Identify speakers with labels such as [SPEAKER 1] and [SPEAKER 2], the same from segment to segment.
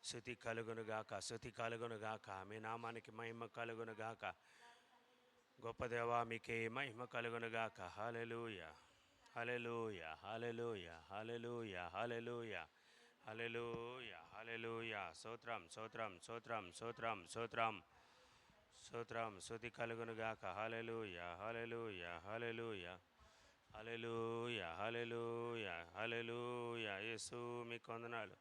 [SPEAKER 1] శృతి కలుగునుగాక, శృతి కలుగునుగాక. మీ నామానికి మహిమ కలుగునుగాక. గొప్ప దేవా, మీకే మహిమ కలుగునుగాక. హల్లెలూయా, హల్లెలూయా, హల్లెలూయా, హల్లెలూయా, హల్లెలూయా, హల్లెలూయా, హల్లెలూయా. స్తోత్రం, స్తోత్రం, స్తోత్రం, స్తోత్రం, స్తోత్రం, స్తోత్రం. శృతి కలుగునుగాక. హల్లెలూయా, హల్లెలూయా, హల్లెలూయా, హల్లెలూయా, హల్లెలూయా, హల్లెలూయా. యేసు మీకు వందనాలు.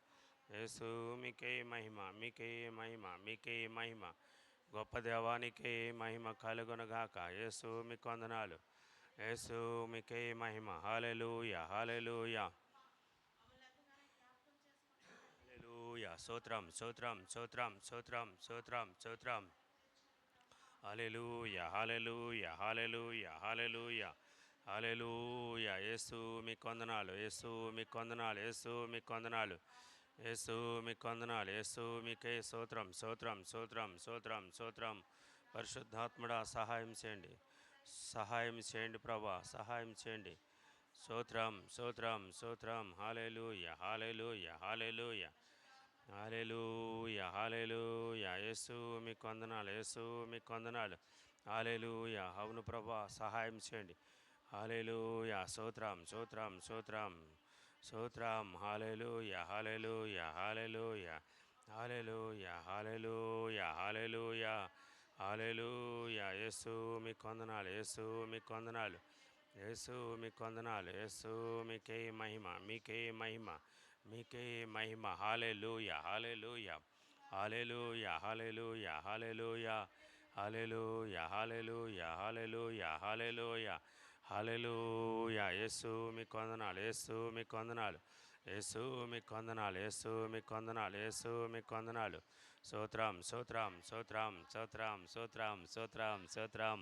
[SPEAKER 1] యేసు మీకే మహిమ, మీకే మహిమ, మీకే మహిమ. గొప్ప దేవానికే మహిమ కలుగునుగాక. యేసు మీకు వందనాలు. యేసు మీకే మహిమ. హల్లెలూయా, హల్లెలూయా, హల్లెలూయా. స్తోత్రం, స్తోత్రం, స్తోత్రం, స్తోత్రం, స్తోత్రం, స్తోత్రం. హల్లెలూయా, హల్లెలూయా, హల్లెలూయా, హల్లెలూయా, హల్లెలూయా. యేసు మీకు వందనాలు. యేసు మీకు వందనాలు. యేసు మీకు వందనాలు. యేసు మీకు వందనాలు. యేసు మీకే స్తోత్రం, స్తోత్రం, స్తోత్రం, స్తోత్రం, స్తోత్రం. పరిశుద్ధాత్ముడా సహాయం చేయండి, సహాయం చేయండి ప్రభా, సహాయం చేయండి. స్తోత్రం, స్తోత్రం, స్తోత్రం. హల్లెలూయా, హల్లెలూయా, హల్లెలూయా, హల్లెలూయా, హల్లెలూయా. యేసు మీకు వందనాలు. యేసు మీకు వందనాలు. హల్లెలూయా. అవును ప్రభా, సహాయం చేయండి. హల్లెలూయా. స్తోత్రం, స్తోత్రం, స్తోత్రం, స్తోత్రం. హల్లెలూయా, హల్లెలూయా, హల్లెలూయా, హల్లెలూయా, హల్లెలూయా, హల్లెలూయా, హల్లెలూయా. యేసు మీకు వందనాలు. యేసు మీకు వందనాలు. యేసు మీకు వందనాలు. యేసు మీకే మహిమ, మీకే మహిమ, మీకే మహిమ. హల్లెలూయా, హల్లెలూయా, హల్లెలూయా, హల్లెలూయా, హల్లెలూయా, హల్లెలూయా, హల్లెలూయా, హల్లెలూయా, హల్లెలూయా, హల్లెలూయా. యేసు మీకు వందనాలు. యేసు మీకు వందనాలు. యేసు మీకు వందనాలు. యేసు మీకు వందనాలు. యేసు మీకు వందనాలు. స్తోత్రం, స్తోత్రం, స్తోత్రం, స్తోత్రం, స్తోత్రం, స్తోత్రం, స్తోత్రం.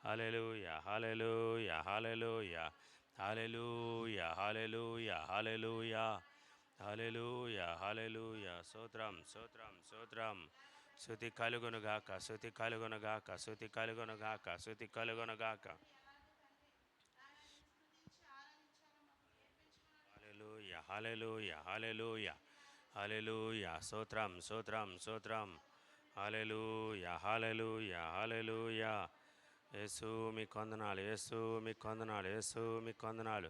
[SPEAKER 1] హల్లెలూయా, హల్లెలూయా, హల్లెలూయా, హల్లెలూయా, హల్లెలూయా, హల్లెలూయా, హల్లెలూయా, హల్లెలూయా. స్తోత్రం, స్తోత్రం, స్తోత్రం. స్తుతి కలుగునుగాక, స్తుతి కలుగునుగాక, స్తుతి కలుగునుగాక, స్తుతి కలుగునుగాక. హల్లెలూయా, హల్లెలూయా, హల్లెలూయా, హల్లెలూయా. స్తోత్రం, స్తోత్రం, స్తోత్రం. హల్లెలూయా, హల్లెలూయా, హల్లెలూయా. యేసు మీకు వందనాలు. యేసు మీకు వందనాలు. యేసు మీకు వందనాలు.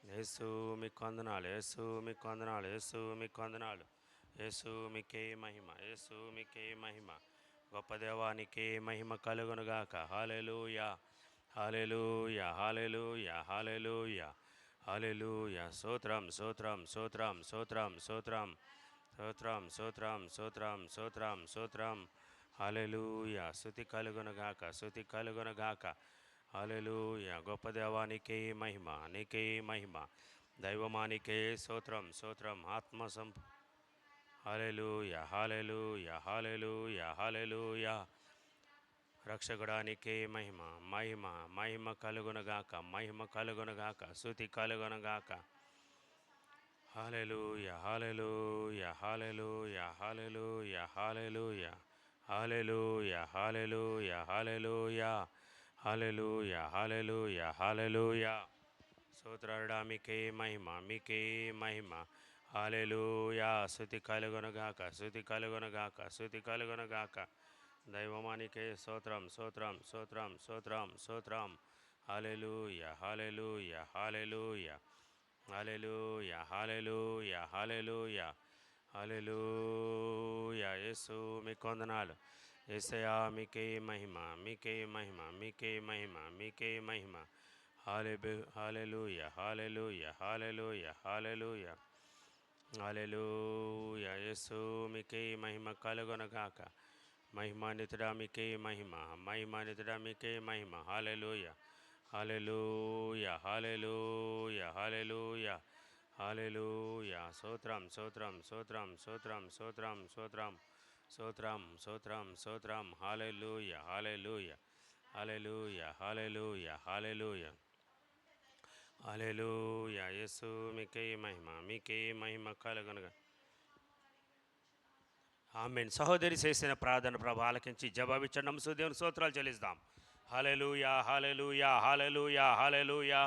[SPEAKER 1] యేసు మీకు వందనాలు. యేసు మీకు వందనాలు. యేసు మీకు వందనాలు. యేసు మీకే మహిమ. యేసు మీకే మహిమ. గొప్ప దేవానికి మహిమ కలుగునుగాక. హల్లెలూయా, హల్లెలూయా, హల్లెలూయా, హల్లెలూయా, హల్లెలూయా. స్తోత్రం, స్తోత్రం, స్తోత్రం, స్తోత్రం, స్తోత్రం, స్తోత్రం, స్తోత్రం, స్తోత్రం, స్తోత్రం, స్తోత్రం. హల్లెలూయా. స్తుతి కలుగునుగాక, స్తుతి కలుగునుగాక. హల్లెలూయా. గొప్ప దేవానికే మహిమ, నీకే మహిమ. దైవమానికే స్తోత్రం, స్తోత్రం. ఆత్మ సంప హల్లెలూయా, హల్లెలూయా, హల్లెలూయా, హల్లెలూయా. రక్షకుడానికే మహిమ, మహిమ, మహిమ కలుగునుగాక, మహిమ కలుగునుగాక, స్తుతి కలుగునుగాక. హల్లెలూయా, హల్లెలూయా, హల్లెలూయా, హల్లెలూయా, హల్లెలూయా, హల్లెలూయా, హల్లెలూయా, హల్లెలూయా, హల్లెలూయా, హల్లెలూయా, హల్లెలూయా. స్తోత్రుడా మీకే మహిమ, మీకే మహిమ. హల్లెలూయా. స్తుతి కలుగునుగాక, స్తుతి కలుగునుగాక, స్తుతి కలుగునుగాక. దైవమానికే స్తోత్రం, స్తోత్రం, స్తోత్రం, స్తోత్రం, స్తోత్రం. హల్లెలూయా, హల్లెలూయా, హల్లెలూయా, హల్లెలూయా, హల్లెలూయా, హల్లెలూయా, హల్లెలూయా. యేసు మీకు వందనాలు. యేసయ్యా మీకే మహిమ, మీకే మహిమ, మీకే మహిమ, మీకే మహిమ. హల్లెలూయా, హల్లెలూయా, హల్లెలూయా, హల్లెలూయా, హల్లెలూయా. యేసు మీకే మహిమ కలుగునుగాక. మహిమాన్వితుడా మీకే మహిమ, మహిమాన్వితుడా మీకే మహిమ. హల్లెలూయా, హల్లెలూయా, హల్లెలూయా, హల్లెలూయా, హల్లెలూయా. స్తోత్రం, స్తోత్రం, స్తోత్రం, స్తోత్రం, స్తోత్రం, స్తోత్రం, స్తోత్రం, స్తోత్రం, స్తోత్రం. హల్లెలూయా, హల్లెలూయా, హల్లెలూయా, హల్లెలూయా, హల్లెలూయా, హల్లెలూయా. యేసు మీకే మహిమ, మీకే మహిమ కలుగునుగా. ఆమేన్. సహోదరి చేసిన ప్రార్థన ప్రభు ఆలకించి జవాబిచ్చండి. నమ్మసు దేవుని స్తోత్రాలు చెల్లిస్తాం. హల్లెలూయా, హల్లెలూయా, హల్లెలూయా, హల్లెలూయా,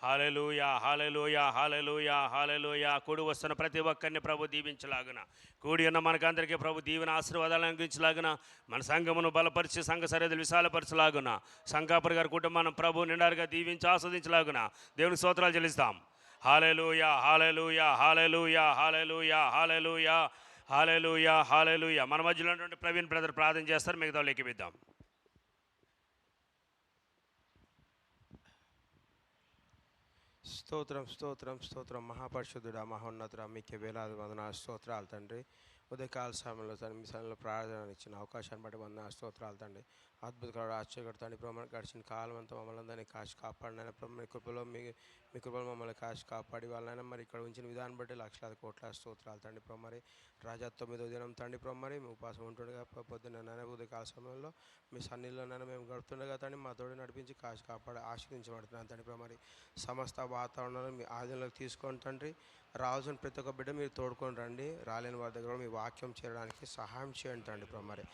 [SPEAKER 1] హల్లెలూయా హల్లెలూయా హల్లెలూయా హల్లెలూయా. కూడి వస్తున్న ప్రతి ఒక్కరిని ప్రభు దీవించలాగున, కూడి ఉన్న మనకందరికీ ప్రభు దీవెన ఆశీర్వాదాలు అందించలాగున, మన సంఘమును బలపరిచి సంఘ సరిహద్దులు విశాలపరచలాగున, సంఘాపరి గారి కుటుంబాన్ని ప్రభు నిండారుగా దీవించి ఆస్వాదించలాగున దేవునికి స్తోత్రాలు చెల్లిస్తాం. హల్లెలూయా హల్లెలూయా హల్లెలూయా హల్లెలూయా హల్లెలూయా హల్లెలూయా హల్లెలూయా. మన మధ్యలో ఉన్నటువంటి ప్రవీణ్ బ్రదర్ ప్రార్థన చేస్తారు, మిగతా లెక్కిద్దాం.
[SPEAKER 2] స్తోత్రం స్తోత్రం స్తోత్రం. మహాపరిశుద్ధుడా మహోన్నతుడా మీకే వేలాది వందన స్తోత్రాలు తండ్రి. ఉదయకాల సమయంలో తండ్రి మీ సమయంలో ప్రార్థన ఇచ్చిన అవకాశాన్ని బట్టి వందన స్తోత్రాలు తండ్రి. అద్భుతకరుడు ఆశ్చర్యకరుడు తండ్రి ప్రభు, గడిచిన కాలం అంతా మమ్మల్ని అందరినీ కాచి కాపాడినైనా ప్రభు, మీ కృపలో మీ కృపలో మమ్మల్ని కాచి కాపాడి వాళ్ళైనా మరి ఇక్కడ ఉంచిన విధానం బట్టి లక్షలాది కోట్ల స్తోత్రాలు తండ్రి ప్రభు. మరి రాజా 9వ దినం తండ్రి ప్రభు, మరి మేము ఉపాసం ఉంటుండగా పొద్దున్న ఉదయకాల సమయంలో మీ సన్నిధిలోనైనా మేము గడుపుతుండగా తండ్రి మా తోడు నడిపించి కాచి కాపాడి ఆశీర్వించబడుతున్నాను తండ్రి ప్రభు. మరి సమస్త వాతావరణాలను మీ ఆధీనంలోకి తీసుకొని తండ్రి, రావాల్సిన ప్రతి ఒక్క బిడ్డ మీరు తోడుకొని రండి. రాలేని వారి దగ్గర మీ వాక్యం చేరడానికి సహాయం చేయండి తండ్రి ప్రభు. మరి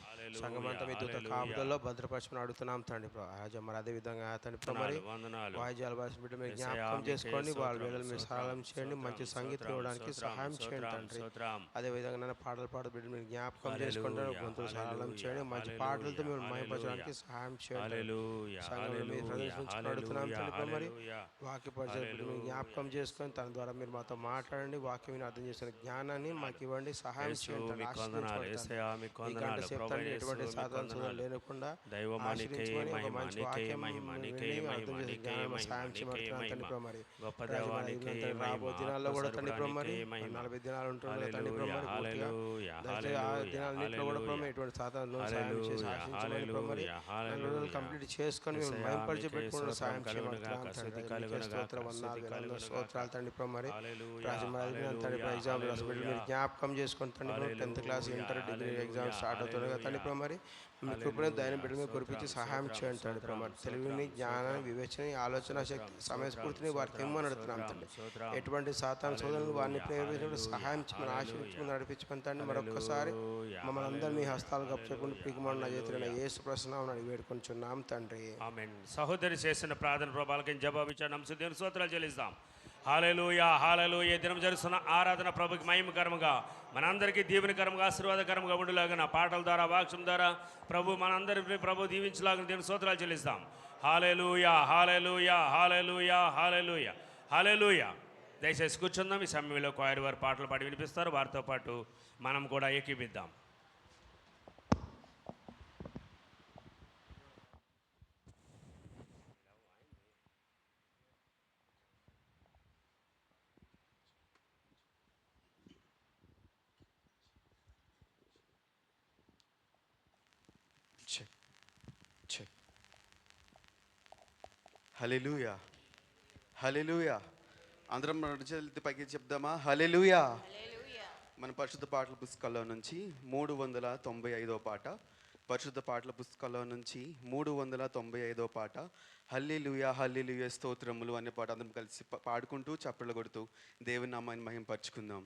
[SPEAKER 2] సంఘమంతా మీ దూత కాపుదల్లో భద్రపరచమని అడుగుతున్నాం తండ్రి ప్రభు. రాజా మరి అదే విధంగా తండ్రి ప్రభు, మరి వాయిద్యాల భాష బిడ్డ మీరు జ్ఞాపకం చేసుకోండి, వాళ్ళ వేళలు మీరు సహాయం చేయండి, మంచి సంగీతం ఇవ్వడానికి సహాయం చేయండి తండ్రి. అదేవిధంగా నన్ను పాటలు పాడు బిడ్డ మీరు జ్ఞాపకం చేసుకుంటే గొంతులు సహాయం చేయండి, మంచి పాటలతో మీరు మయపరచడానికి సహాయం చేయండి. సంఘంలో మీరు ప్రదర్శించుకుని అడుగుతున్నాం తండ్రి ప్రభు. మరి వాక్య పరిచయం మీరు జ్ఞాపకం చేసుకొని తన ద్వారా మీరు మాతో మాట్లాడండి, వాక్యం అర్థం చేసిన జ్ఞానాన్ని మాకు ఇవ్వండి, సహాయం చేయండి. ఎటువంటి సాధన లేకుండా మంచి వాక్యం సహాయం చేయమంటున్నాను. మరి రాబో దినాల్లో కూడా తండ్రి ప్రభు, మరి 40 దినాలు ఉంటున్నారు తండ్రి ప్రభు. మరి ఆ దినాలన్నింటిలో కూడా ప్రభు ఎటువంటి సాధనలు సహాయం చేసి ఆశించమని ప్రభు. మరి 4 రోజులు కంప్లీట్ చేసుకొని మేము భయపరిచి పెట్టుకున్న సహాయం చేయమంటున్నాం తండ్రి. స్తోత్రాలు తండ్రి ప్రభు. మరి రాజమహారాజు తండ్రి ఎగ్జామ్ మీరు జ్ఞాపకం చేసుకొని తండ్రి ప్రభు, 10th class inter degree exam start అవుతుండగా తండ్రి ప్రభు, మరి మీ కృపను దైనం బిడ్డ మీద కురిపించి సహాయం చేయండి తండ్రి ప్రభు. మరి తెలివిని జ్ఞానాన్ని వివేచన ఆలోచన శక్తి సమయస్ఫూర్తిని వారికి ఇమ్మని అడుగుతున్నాం తండ్రి. ఎటువంటి సాతాను సోదరులు వారిని ప్రేరేపించినప్పుడు సహాయం చేయమని ఆశీర్వించమని నడిపించమని తండ్రి. మరొకసారి మమ్మల్ని అందరూ మీ హస్తాలు గప్పచెప్పుకుని పీకమని నా చేతులైన యేసు ప్రసన్నం అని వేడుకొంచున్నాం తండ్రి.
[SPEAKER 1] ఆమేన్. సహోదరి చేసిన ప్రార్థన ప్రభాలకి జవాబు ఇచ్చాను. దేవుని స్తోత్రాలు చెల్లిస్తాం. హల్లెలూయా హల్లెలూయా. దినం జరుగుతున్న ఆరాధన ప్రభుకి మహిమకరంగా మనందరికీ దీవెనకరంగా ఆశీర్వాదకరంగా ఉండేలాగా పాటల ద్వారా వాక్యం ద్వారా ప్రభు మనందరినీ ప్రభు దీవించలాగా దేవుని స్తోత్రాలు చెల్లిస్తాం. హల్లెలూయా హల్లెలూయా హల్లెలూయా హల్లెలూయా హల్లెలూయా. దయచేసి కూర్చుందాం. ఈ సమయంలో క్వైర్ వారు పాటలు పాడి వినిపిస్తారు, వారితో పాటు మనం కూడా ఏకీపిద్దాం.
[SPEAKER 3] హల్లెలూయా హల్లెలూయా. అందరం రెండు పైకి చెప్దామా? హల్లెలూయా. మన పరిశుద్ధ పాటల పుస్తకాల్లో నుంచి 395వ పాట, పరిశుద్ధ పాటల పుస్తకాల్లో నుంచి 395వ పాట, హల్లెలూయా హల్లెలూయా స్తోత్రములు అనే పాట అందరం కలిసి పాడుకుంటూ చప్పట్లు కొడుతూ దేవుని నామాన్ని మహిమపరచుకుందాం.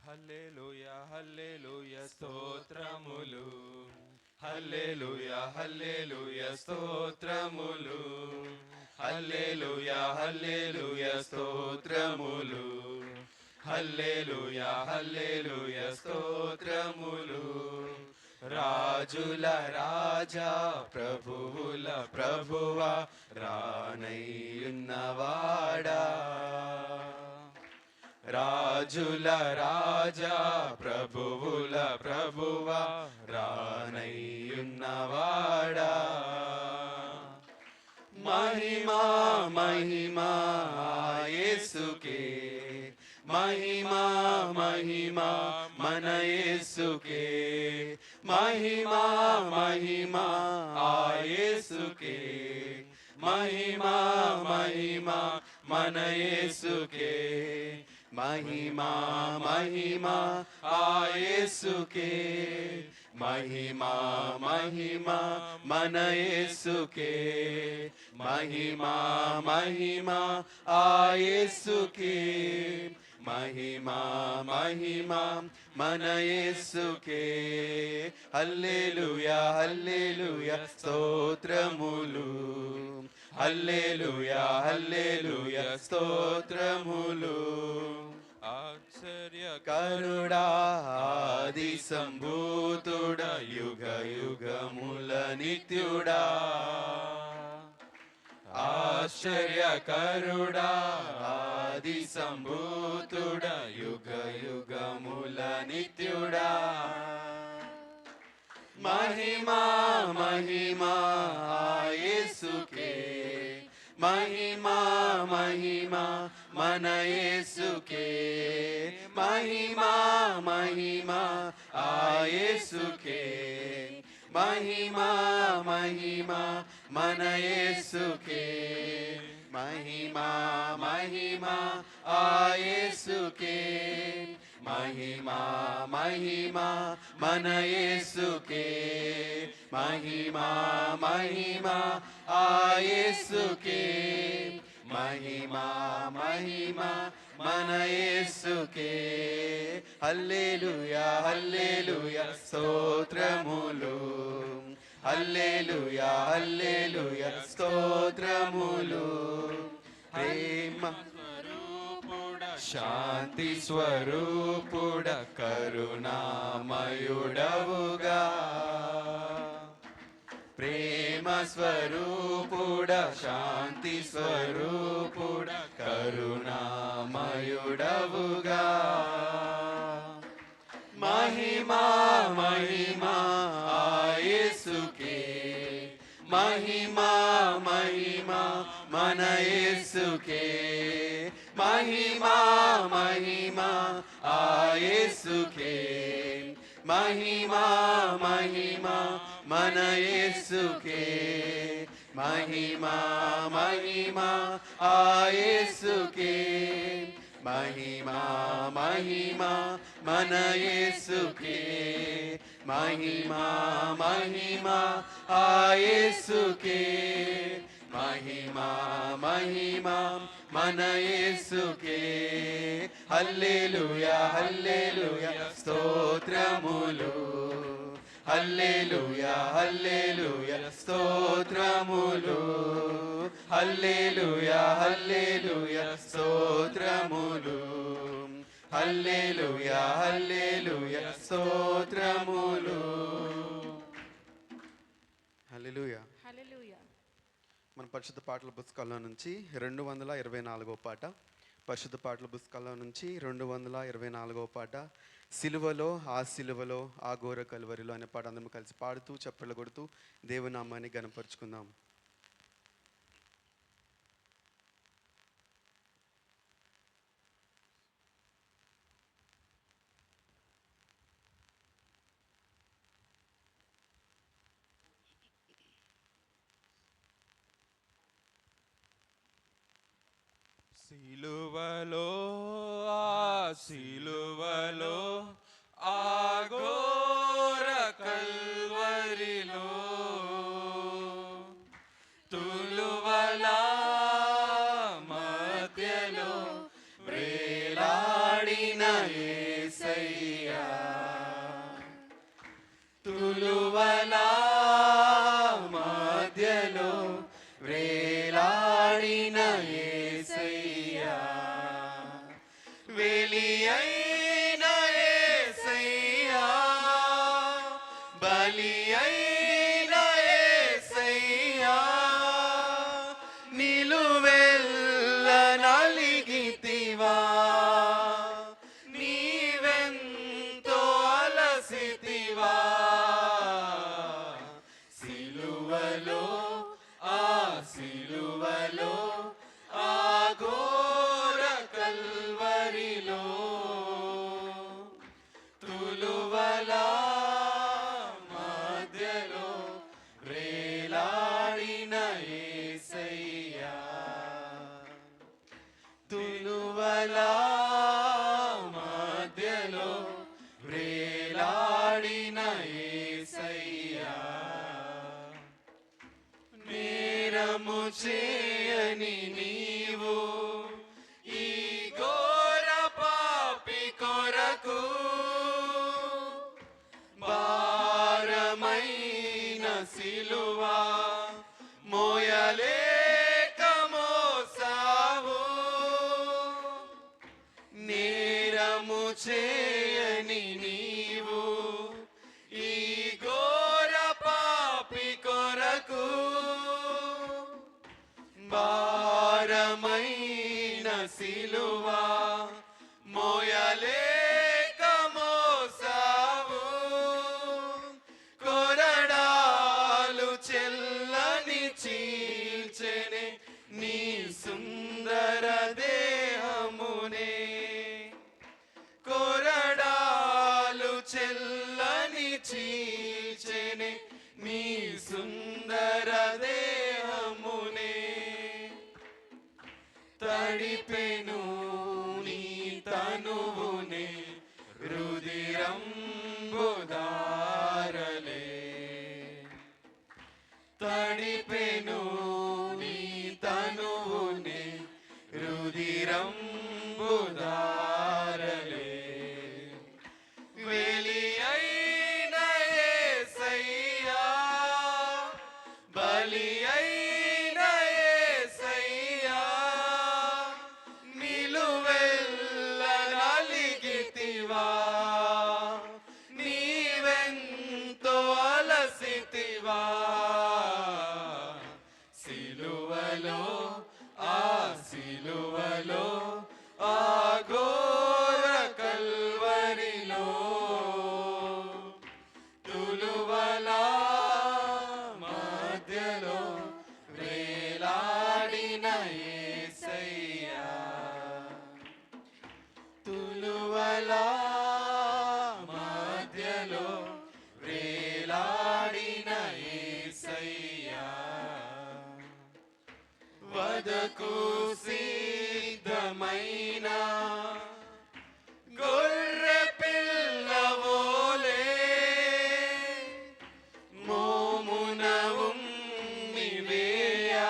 [SPEAKER 4] హల్లెలూయా హల్లెలూయా స్తోత్రములు, హల్లెలూయా హల్లెలూయా స్తోత్రములు, హల్లెలూయా హల్లెలూయా స్తోత్రములు, హల్లెలూయా హల్లెలూయా స్తోత్రములు. రాజుల రాజా ప్రభువుల ప్రభువా రానయ్యున్నవాడా, రాజుల రాజా ప్రభువుల ప్రభువా రానయ్యున్నవాడా. మహిమా మహిమా యేసుకే, మహిమా మహిమా మన యేసుకే, మహిమా మహిమా యేసుకే, మహిమా మహిమా మన యేసుకే.
[SPEAKER 3] మహిమా మహిమా ఆ యేసుకే మహిమా మహిమా మన యేసుకే మహిమా మహిమా ఆ యేసుకే మహిమా మహిమా మన యేసుకే హల్లెలూయా హల్లెలూయా స్తోత్రములు హల్లెలూయా హల్లెలూయా స్తోత్రములు ఆశ్చర్యకరుడా ఆది సంభూతుడా యుగ యుగముల నిత్యుడా ఆశ్చర్యకరుడా ఆది సంభూతుడా యుగ యుగముల నిత్యుడా మహిమా మహిమా ఆ యేసుకే మహిమా మహిమా మన యేసుకే మహిమా మహిమా ఆ యేసుకే మహిమా మహిమా మన యేసుకే మహిమా మహిమా ఆ యేసుకే మహిమా మహిమా మన యేసుకే మహిమా మహిమా ఆ యేసుకే మహిమా మహిమా మన యేసుకే హల్లెలూయా హల్లెలూయా స్తోత్రములు హల్లెలూయా హల్లెలూయా స్తోత్రములు ప్రేమ శాంతి స్వరూపుడ కరుణామయుడవుగా ప్రేమ స్వరూపుడ శాంతి స్వరూపుడ కరుణామయుడవుగా మహిమా మహిమా ఆ యేసుకే మహిమా మహిమా మన యేసుకే మహిమా మహిమా ఆ యేసుకే మహిమా మహిమా మన యేసుకే మహిమా మహిమా ఆ యేసుకే మహిమా మహిమా మన యేసుకే మహిమా మహిమా ఆ యేసుకే మహిమా మహిమా మన యేసుకే హల్లెలూయా హల్లెలూయా స్తోత్రములు హల్లెలూయా హల్లెలూయా స్తోత్రములు హల్లెలూయా హల్లెలూయా స్తోత్రములు హల్లెలూయా హల్లెలూయా స్తోత్రములు హల్లెలూయా.
[SPEAKER 5] హల్లెలూయా.
[SPEAKER 3] మన పరిశుద్ధ పాటల పుస్తకాల్లో నుంచి 224వ పాట పరిశుద్ధ పాటల పుస్తకాల్లో నుంచి 224వ పాట సిలువలో ఆ సిలువలో ఆ ఘోర కలువరిలో అనే పాట అందరం కలిసి పాడుతూ చప్పట్లు కొడుతూ దేవునామాన్ని గణపరుచుకుందాం.
[SPEAKER 4] సిలువలో ఆ సిలువలో ఆ ఘోర కల్వరిలో తులువల మధ్యలో
[SPEAKER 3] వేలాడిన యేసయ్యా తులువల మధ్యలో వేలాడిన యేసయ్యా వెలియైన యేసయ్యా బలియైన యేసయ్యా నిలువెల్ల నలిగితివా నీవెంతో అలసితివా సిలువలో ఆ సిలువలో ఆ ఘోర కల్వరిలో తులువల మధ్యలో వేలాడిన యేసయ్యా తులువల
[SPEAKER 4] చేయని నీవు ఈ ఘోర పాపి కొరకు భారమైన సిలువా మోయలేక మోసావు నేరము చేయని నీవు ఈ ఘోర పాపి కొరకు భారమైన సిలువా మోయలేక మోసావు కొరడాలు చెల్లని చీల్చెనే నీ సుందర దేహమునే కొరడాలు చెల్లని చీల్చెనే నీ సుందర దేహమునే తడిపెను నీ తనువునే రుదిరంబుదారలే తడిపెను నీ తనువునే రుదిరంబుదారలే వెలి అయిన యేసయ్యా బలి అయిన యేసయ్యా నిలువెల్ల నలిగితివా నీవెంతో అలసితివా సిలువలో ఆ సిలువలో ఆ ఘోర కల్వరిలో తులువలా మధ్యలో వేలాడిన యేసయ్యా తులువలా మధ్యలో వేలాడిన యేసయ్యా వదకు సిద్ధమైన గొర్రె పిల్లవోలే మోమున ఉమ్మివేయా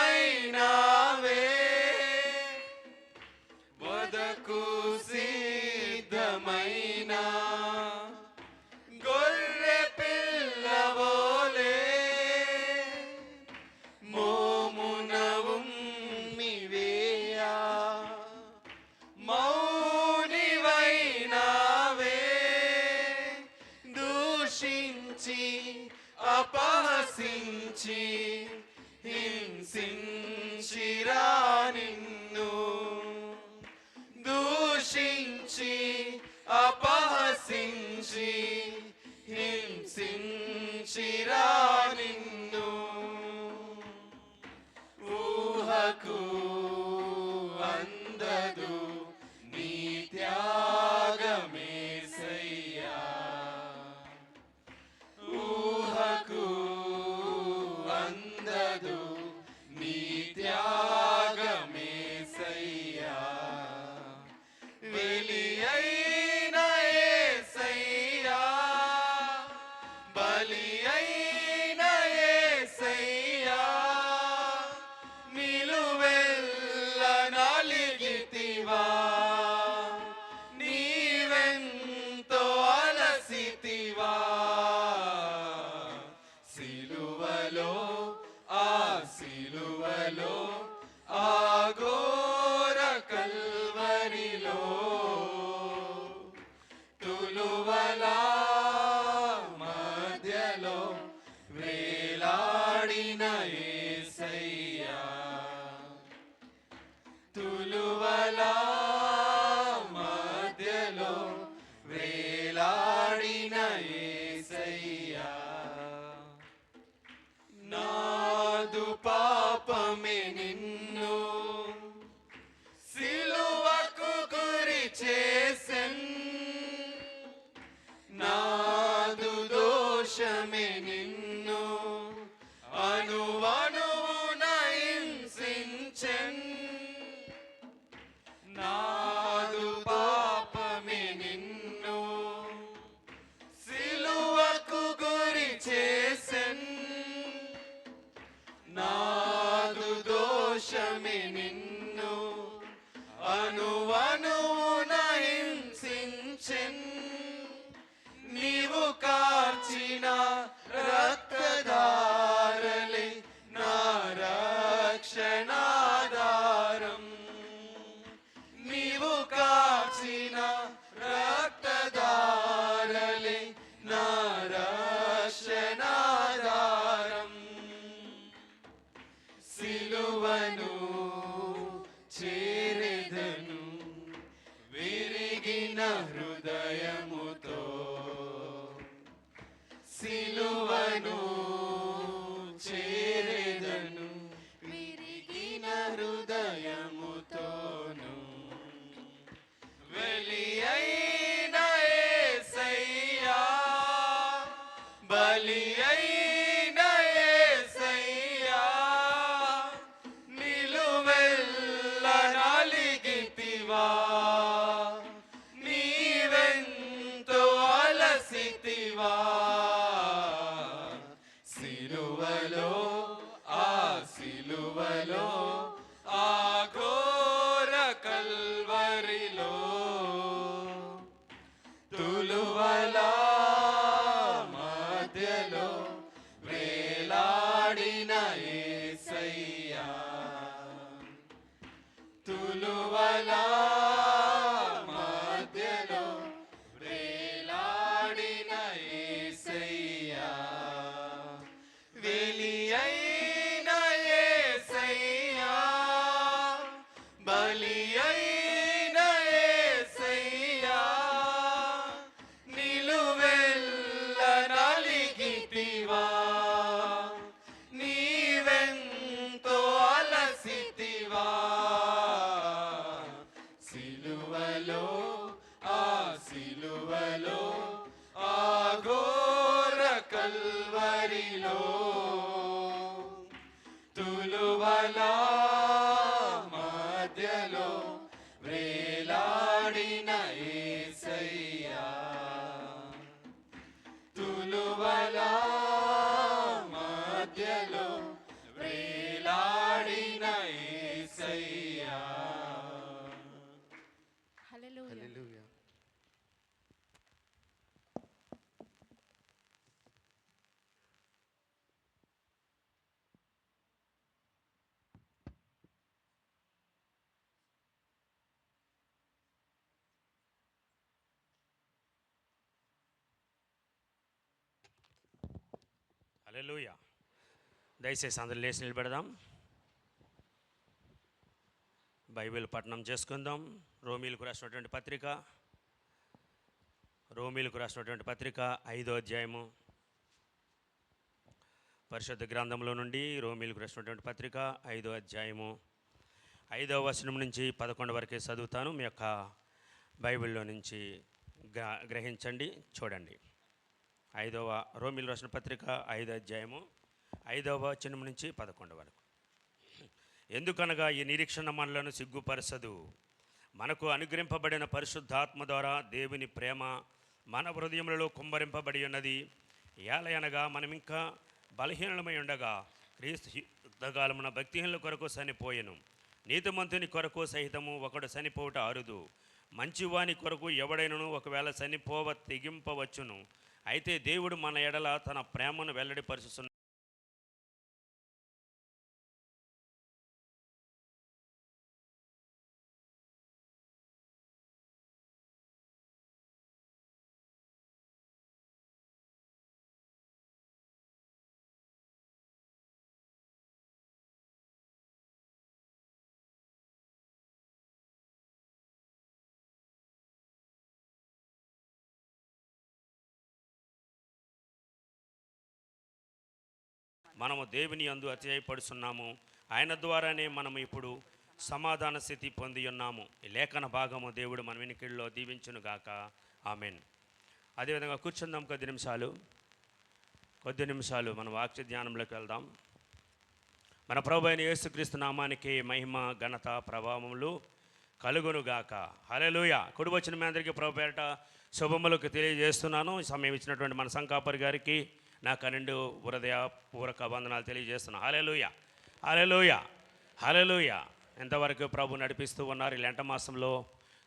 [SPEAKER 4] మౌనివైనావే వదకు సిద్ధమైన గొర్రె పిల్లవోలే మోమున ఉమ్మివేయా మౌనివైనావే దూషించి అపహసించి హింసించిరా నిన్ను దూషించి అపహసించి హింసించిరా నిన్ను ఊహకు అందదు నీ త్యాగమేసయ్యా ఊహకు అందదు నీ త్యాగమేసయ్యా వెలి అయిన యేసయ్యా బలి అయిన యేసయ్యా నిలువెల్ల నలిగితివా నీవెంతో అలసితివా సిలువలో ఆ సిలువలో ఆ ఘోర కల్వరిలో తులువలా మధ్యలో వేలాడిన యేసయ్యా తులువలా మధ్యలో వేలాడిన యేసయ్యా నాదు పాపమే నిన్ను సిలువకు గురి చేసెన్ నాదు దోషమే నిన్ను అనువనువున హింసించెన్ నాదు పాపమే నిన్ను సిలువకు గురి చేసెన్ సిలువలో ఆ సిలువలో ఆ ఘోర కల్వరిలో తులువల మధ్యలో వేలాడిన యేసయ్యా తులువల మధ్యలో వేలాడిన యేసయ్యా వెలి అయిన యేసయ్యా బలి అయిన యేసయ్యా నిలువెల్ల నలిగితివా నీవెంతో అలసితివా సిలువలో ఆ సిలువలో ఆ ఘోర కల్వరిలో తులువల మధ్యలో వేలాడిన యేసయ్యా తులువల మధ్యలో వేలాడిన యేసయ్యా
[SPEAKER 3] హల్లెలూయా.
[SPEAKER 1] హల్లెలూయా. దయచేసి అందరూ లేచి నిలబెడదాం. బైబిల్ పఠనం చేసుకుందాం. రోమీలకు రాసినటువంటి పత్రిక 5వ అధ్యాయము పరిశుద్ధ గ్రంథంలో నుండి రోమీలకు రాసినటువంటి పత్రిక 5వ అధ్యాయము 5వ వచనం నుంచి 11 వరకే చదువుతాను. మీ యొక్క బైబిల్లో నుంచి గ్రహించండి, చూడండి. రోమీలు రాసిన పత్రిక 5వ అధ్యాయము 5వ వచనం నుంచి 11 వరకు. ఎందుకనగా ఈ నిరీక్షణ మనలను సిగ్గుపరచదు. మనకు అనుగ్రహింపబడిన పరిశుద్ధాత్మ ద్వారా దేవుని ప్రేమ మన హృదయములలో కుమ్మరింపబడి ఉన్నది. ఏలయనగా మనమింకా బలహీనమై ఉండగా క్రీస్తు యుద్ధకాలమున భక్తిహీనుల కొరకు చనిపోయెను. నీతిమంతుని కొరకు సహితము ఒకడు చనిపోవుట అరుదు. మంచివాని కొరకు ఎవడైనను ఒకవేళ చనిపోవ తెగింపవచ్చును. అయితే దేవుడు మన ఎడల తన ప్రేమను వెల్లడిపరుచుచున్నాడు. మనము దేవుని యందు అతిశయపడుచున్నాము. ఆయన ద్వారానే మనము ఇప్పుడు సమాధాన స్థితి పొంది ఉన్నాము. ఈ లేఖన భాగము దేవుడు మన వినికిడిలో దీవించునుగాక. ఆమెన్. అదేవిధంగా కూర్చుందాం కొద్ది నిమిషాలు మన వాక్య ధ్యానంలోకి వెళ్దాం. మన ప్రభు అయిన యేసుక్రీస్తు నామానికి మహిమ, ఘనత, ప్రభావములు కలుగునుగాక. హల్లెలూయా. కుడి వచ్చిన మీ అందరికీ ప్రభు పేరట శుభములకు తెలియజేస్తున్నాను. సమయం ఇచ్చినటువంటి మన సంకాపరి గారికి నా 12 హృదయపూర్వక వందనాలు తెలియజేస్తున్నాను. హల్లెలూయా, హల్లెలూయా, హల్లెలూయా. ఎంతవరకు ప్రభు నడిపిస్తూ ఉన్నారు. ఈ లెంట మాసంలో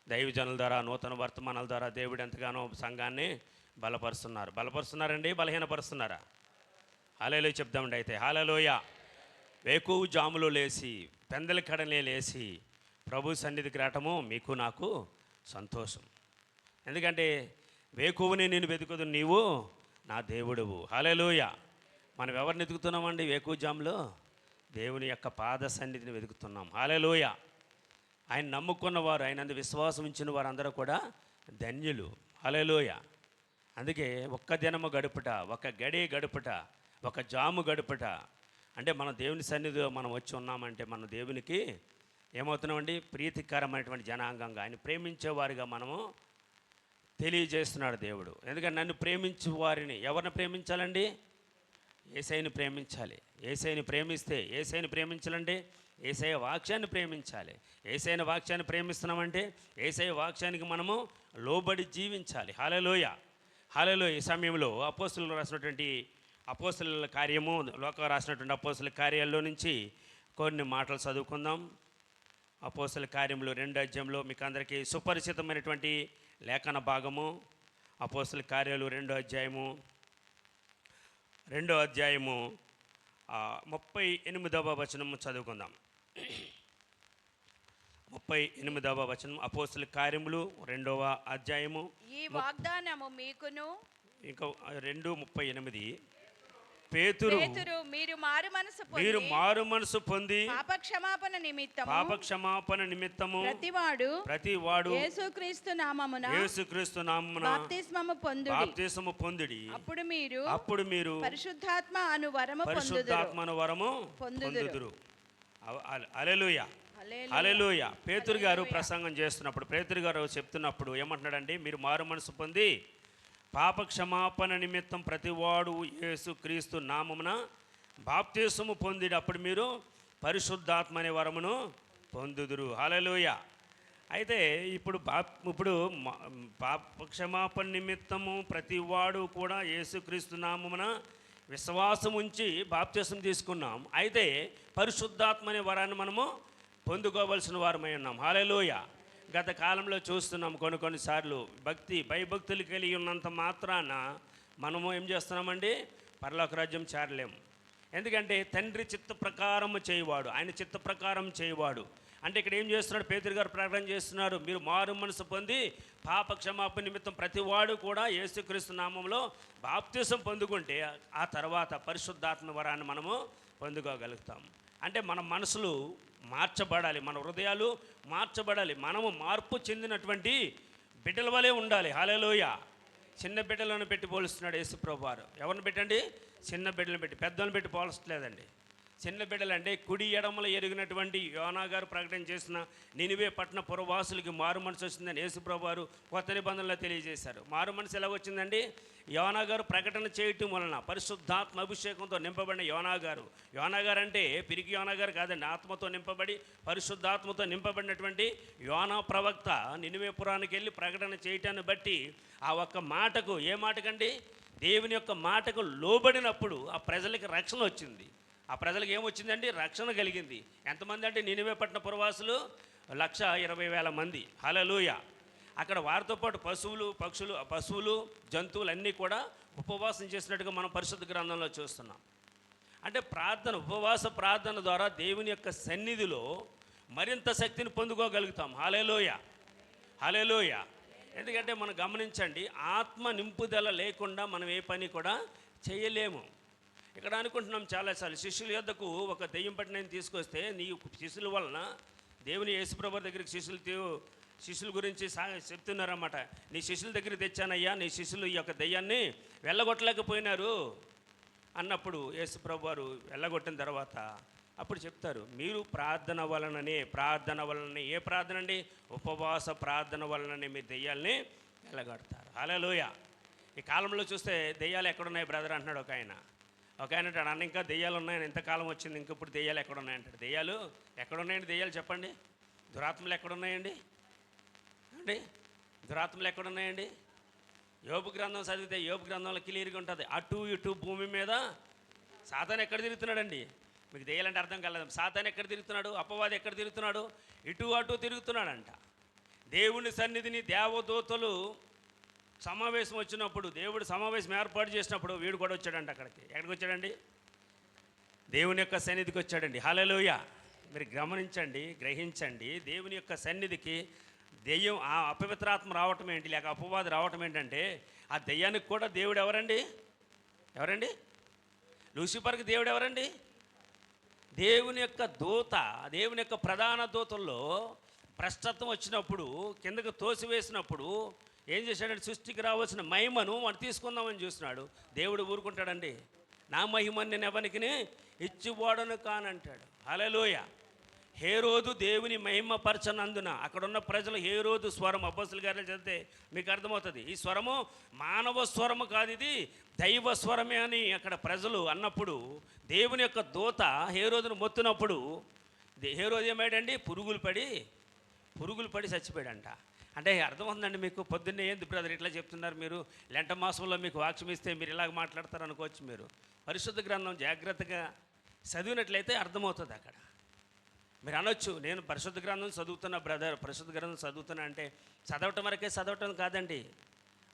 [SPEAKER 1] దైవజనుల ద్వారా, నూతన వర్తమానాల ద్వారా దేవుడు ఎంతగానో సంఘాన్ని బలపరుస్తున్నారండి, బలహీనపరుస్తున్నారా? హల్లెలూయా చెప్దామండి. అయితే హల్లెలూయా. వేకువ జాములో లేచి పెందల కడలే లేచి ప్రభు సన్నిధికి రావటము మీకు నాకు సంతోషం. ఎందుకంటే వేకువని నేను వెతుకుదు, నీవు నా దేవుడువు. హల్లెలూయా. మనం ఎవరిని వెతుకుతున్నామండి? వేకువ జాములో దేవుని యొక్క పాద సన్నిధిని వెతుకుతున్నాం. హల్లెలూయా. ఆయన నమ్ముకున్నవారు, ఆయన విశ్వాసం ఉంచిన వారందరూ కూడా ధన్యులు. హల్లెలూయా. అందుకే ఒక్క దినము గడుపుట, ఒక గడి గడుపుట, ఒక జాము గడుపుట అంటే మన దేవుని సన్నిధిలో మనం వచ్చి ఉన్నామంటే మన దేవునికి ఏమవుతున్నామండి? ప్రీతికరమైనటువంటి జనాంగంగా, ఆయన ప్రేమించేవారిగా మనము తెలియజేస్తున్నాడు దేవుడు. ఎందుకంటే నన్ను ప్రేమించే వారిని, ఎవరిని ప్రేమించాలండి? యేసయ్యని ప్రేమించాలి. యేసయ్యని ప్రేమిస్తే, యేసయ్యని ప్రేమించాలంటే యేసయ్య వాక్యాన్ని ప్రేమించాలి. యేసయ్య వాక్యాన్ని ప్రేమిస్తున్నామంటే యేసయ్య వాక్యానికి మనము లోబడి జీవించాలి. హల్లెలూయా, హల్లెలూయా. ఈ సమయంలో అపోస్తలులు రాసినటువంటి అపోస్తలుల కార్యము లోక రాసినటువంటి అపోస్తలుల కార్యాల్లో నుంచి కొన్ని మాటలు చదువుకుందాం. అపోస్తలుల కార్యములు 2వ అధ్యాయంలో మీకు అందరికీ సుపరిచితమైనటువంటి లేఖన భాగము. అపోస్తలుల కార్యాలు 2వ అధ్యాయము 38వ వచనము చదువుకుందాం. 38వ వచనం అపోస్తలుల కార్యములు 2వ అధ్యాయము.
[SPEAKER 5] ఈ వాగ్దానము మీకును
[SPEAKER 1] ఇంకా 2:38 పేతురు
[SPEAKER 5] మీరు మారు
[SPEAKER 1] మనసు పొంది
[SPEAKER 5] పాపక్షమాపణ నిమిత్తము
[SPEAKER 1] ప్రతివాడు
[SPEAKER 5] యేసుక్రీస్తు నామమున
[SPEAKER 1] బాప్తిస్మము పొందుడి. అప్పుడు మీరు
[SPEAKER 5] పరిశుద్ధాత్మ అను
[SPEAKER 1] వరము పొందుదురు. హల్లెలూయా, హల్లెలూయా. పేతురు గారు ప్రసంగం చేస్తున్నప్పుడు, పేతురు గారు చెప్తున్నప్పుడు ఏమంటున్నాడండి? మీరు మారు మనసు పొంది పాప క్షమాపణ నిమిత్తం ప్రతివాడు యేసుక్రీస్తు నామమున బాప్తిస్మము పొందిడి. అప్పుడు మీరు పరిశుద్ధాత్మ అనే వరమును పొందుదురు. హల్లెలూయా. అయితే ఇప్పుడు పాప క్షమాపణ నిమిత్తము ప్రతివాడు కూడా యేసుక్రీస్తు నామమున విశ్వాసం ఉంచి బాప్తిస్మం తీసుకున్నాం. అయితే పరిశుద్ధాత్మ అనే వరాన్ని మనము పొందుకోవలసిన వారమై ఉన్నాం. హల్లెలూయా. గత కాలంలో చూస్తున్నాం కొన్నిసార్లు భయభక్తులు కలిగి ఉన్నంత మాత్రాన మనము ఏం చేస్తున్నామండి? పరలోక రాజ్యం చేరలేము. ఎందుకంటే తండ్రి చిత్త ప్రకారము చేయవాడు, ఆయన చిత్త ప్రకారం చేయవాడు. అంటే ఇక్కడ ఏం చేస్తున్నాడు? పేతురు గారు ప్రకటన చేస్తున్నారు, మీరు మారు మనసు పొంది పాప క్షమాపణ నిమిత్తం ప్రతివాడు కూడా యేసుక్రీస్తు నామంలో బాప్తిసం పొందుకుంటే ఆ తర్వాత పరిశుద్ధాత్మ వరాన్ని మనము పొందుకోగలుగుతాం. అంటే మన మనసులు మార్చబడాలి, మన హృదయాలు మార్చబడాలి. మనము మార్పు చెందినటువంటి బిడ్డల వలె ఉండాలి. హల్లెలూయా. చిన్న బిడ్డలను పెట్టి పోలుస్తున్నాడు యేసుప్రభువు వారు. ఎవరిని పెట్టండి? చిన్న బిడ్డలను పెట్టి, పెద్దలను పెట్టి పోల్చలేదండి. చిన్న బిడ్డలంటే కుడి ఎడమలు ఎరిగినటువంటి యోనా గారు ప్రకటన చేసిన నినివే పట్టణ పురవాసులకి మారు మనసు వచ్చిందని యేసుప్రభువు వారు కొత్త నిబంధనలో తెలియజేశారు. మారు మనసు ఎలా వచ్చిందండి? యోనా గారు ప్రకటన చేయటం వలన పరిశుద్ధాత్మ అభిషేకంతో నింపబడిన యోనా గారు అంటే పిరికి యోనా గారు కాదండి, ఆత్మతో నింపబడి పరిశుద్ధాత్మతో నింపబడినటువంటి యోనా ప్రవక్త నినివే పురానికి వెళ్ళి ప్రకటన చేయటాన్ని బట్టి ఆ ఒక్క మాటకు, ఏ మాటకండి? దేవుని యొక్క మాటకు లోబడినప్పుడు ఆ ప్రజలకి రక్షణ వచ్చింది. ఆ ప్రజలకు ఏమొచ్చిందండి? రక్షణ కలిగింది. ఎంతమంది అంటే నినివే పట్టణ పురవాసులు 120,000 మంది. హల్లెలూయా. అక్కడ వారితో పాటు పశువులు జంతువులు అన్నీ కూడా ఉపవాసం చేసినట్టుగా మనం పరిశుద్ధ గ్రంథంలో చూస్తున్నాం. అంటే ఉపవాస ప్రార్థన ద్వారా దేవుని యొక్క సన్నిధిలో మరింత శక్తిని పొందుకోగలుగుతాం. హల్లెలూయా, హల్లెలూయా. ఎందుకంటే మనం గమనించండి, ఆత్మ నింపుదల లేకుండా మనం ఏ పని కూడా చేయలేము. ఇక్కడ అనుకుంటున్నాం చాలాసార్లు, శిష్యుల యొద్దకు ఒక దెయ్యం పట్టిన తీసుకొస్తే నీ శిష్యుల వలన దేవుని యేసుప్రభు దగ్గరికి శిష్యుల గురించి చెప్తున్నారన్నమాట. నీ శిష్యుల దగ్గర తెచ్చానయ్యా, నీ శిష్యులు ఈ యొక్క దెయ్యాన్ని వెళ్ళగొట్టలేకపోయినారు అన్నప్పుడు యేసుప్రభు వారు వెళ్ళగొట్టిన తర్వాత అప్పుడు చెప్తారు, మీరు ప్రార్థన వలననే ఏ ప్రార్థన అండి? ఉపవాస ప్రార్థన వలననే మీరు దెయ్యాల్ని వెళ్ళగొడతారు. హల్లెలూయా. ఈ కాలంలో చూస్తే దెయ్యాలు ఎక్కడున్నాయి బ్రదర్ అంటున్నాడు ఒక ఆయన అంటాడు, అన్న ఇంకా దెయ్యాలు ఉన్నాయని, ఎంతకాలం వచ్చింది ఇంకా ఇప్పుడు దెయ్యాలు ఎక్కడున్నాయంటాడు. దెయ్యాలు ఎక్కడున్నాయండి? దెయ్యాలు చెప్పండి. దురాత్మలు ఎక్కడున్నాయండి అండి? దురాత్మలు ఎక్కడున్నాయండి? యోబు గ్రంథం చదివితే యోబు గ్రంథంలో క్లియర్గా ఉంటుంది, అటు ఇటు భూమి మీద సాతాను ఎక్కడ తిరుగుతున్నాడండి? మీకు దెయ్యాలంటే అర్థం కాలేదు. సాతాను ఎక్కడ తిరుగుతున్నాడు? అపవాది ఎక్కడ తిరుగుతున్నాడు? ఇటు అటు తిరుగుతున్నాడంట. దేవుని సన్నిధిని దేవదూతలు సమావేశం వచ్చినప్పుడు, దేవుడు సమావేశం ఏర్పాటు చేసినప్పుడు వీడు కూడా వచ్చాడంట అక్కడికి. ఎక్కడికి వచ్చాడండి? దేవుని యొక్క సన్నిధికి వచ్చాడండి. హల్లెలూయా. మీరు గమనించండి, గ్రహించండి, దేవుని యొక్క సన్నిధికి దెయ్యం, ఆ అపవిత్రాత్మ రావటం ఏంటి, లేక అపవాది రావటం ఏంటంటే, ఆ దెయ్యానికి కూడా దేవుడు ఎవరండి? లూసిఫర్కి దేవుడు ఎవరండి? దేవుని యొక్క దూత. దేవుని యొక్క ప్రధాన దూతల్లో భ్రష్టత్వం వచ్చినప్పుడు, కిందకు తోసివేసినప్పుడు ఏం చేశాడంటే, సృష్టికి రావాల్సిన మహిమను వాడు తీసుకుందామని చూస్తున్నాడు. దేవుడు ఊరుకుంటాడండి? నా మహిమని నేను ఎవరికి ఇచ్చివాడను కానంటాడు. హల్లెలూయా. హేరోదు దేవుని మహిమపరచనందున అక్కడున్న ప్రజలు హేరోదు స్వరం, అపోస్తలుల కార్యాలు చదివితే మీకు అర్థమవుతుంది. ఈ స్వరము మానవ స్వరము కాదు, ఇది దైవ స్వరమే అని అక్కడ ప్రజలు అన్నప్పుడు దేవుని యొక్క దూత హేరోదును మొత్తునప్పుడు హేరోదు ఏమాడండి? పురుగులు పడి చచ్చిపోయాడంట. అంటే అర్థమవుతుందండి మీకు? పొద్దున్నే ఏంది బ్రదర్ ఇట్లా చెప్తున్నారు మీరు? లెంట మాసంలో మీకు వాక్యం ఇస్తే మీరు ఇలాగ మాట్లాడతారు అనుకోవచ్చు. మీరు పరిశుద్ధ గ్రంథం జాగ్రత్తగా చదివినట్లయితే అర్థమవుతుంది అక్కడ. మీరు అనొచ్చు, నేను పరిశుద్ధ గ్రంథం చదువుతున్నా బ్రదర్, పరిశుద్ధ గ్రంథం చదువుతున్నా అంటే చదవటం వరకే చదవటం కాదండి.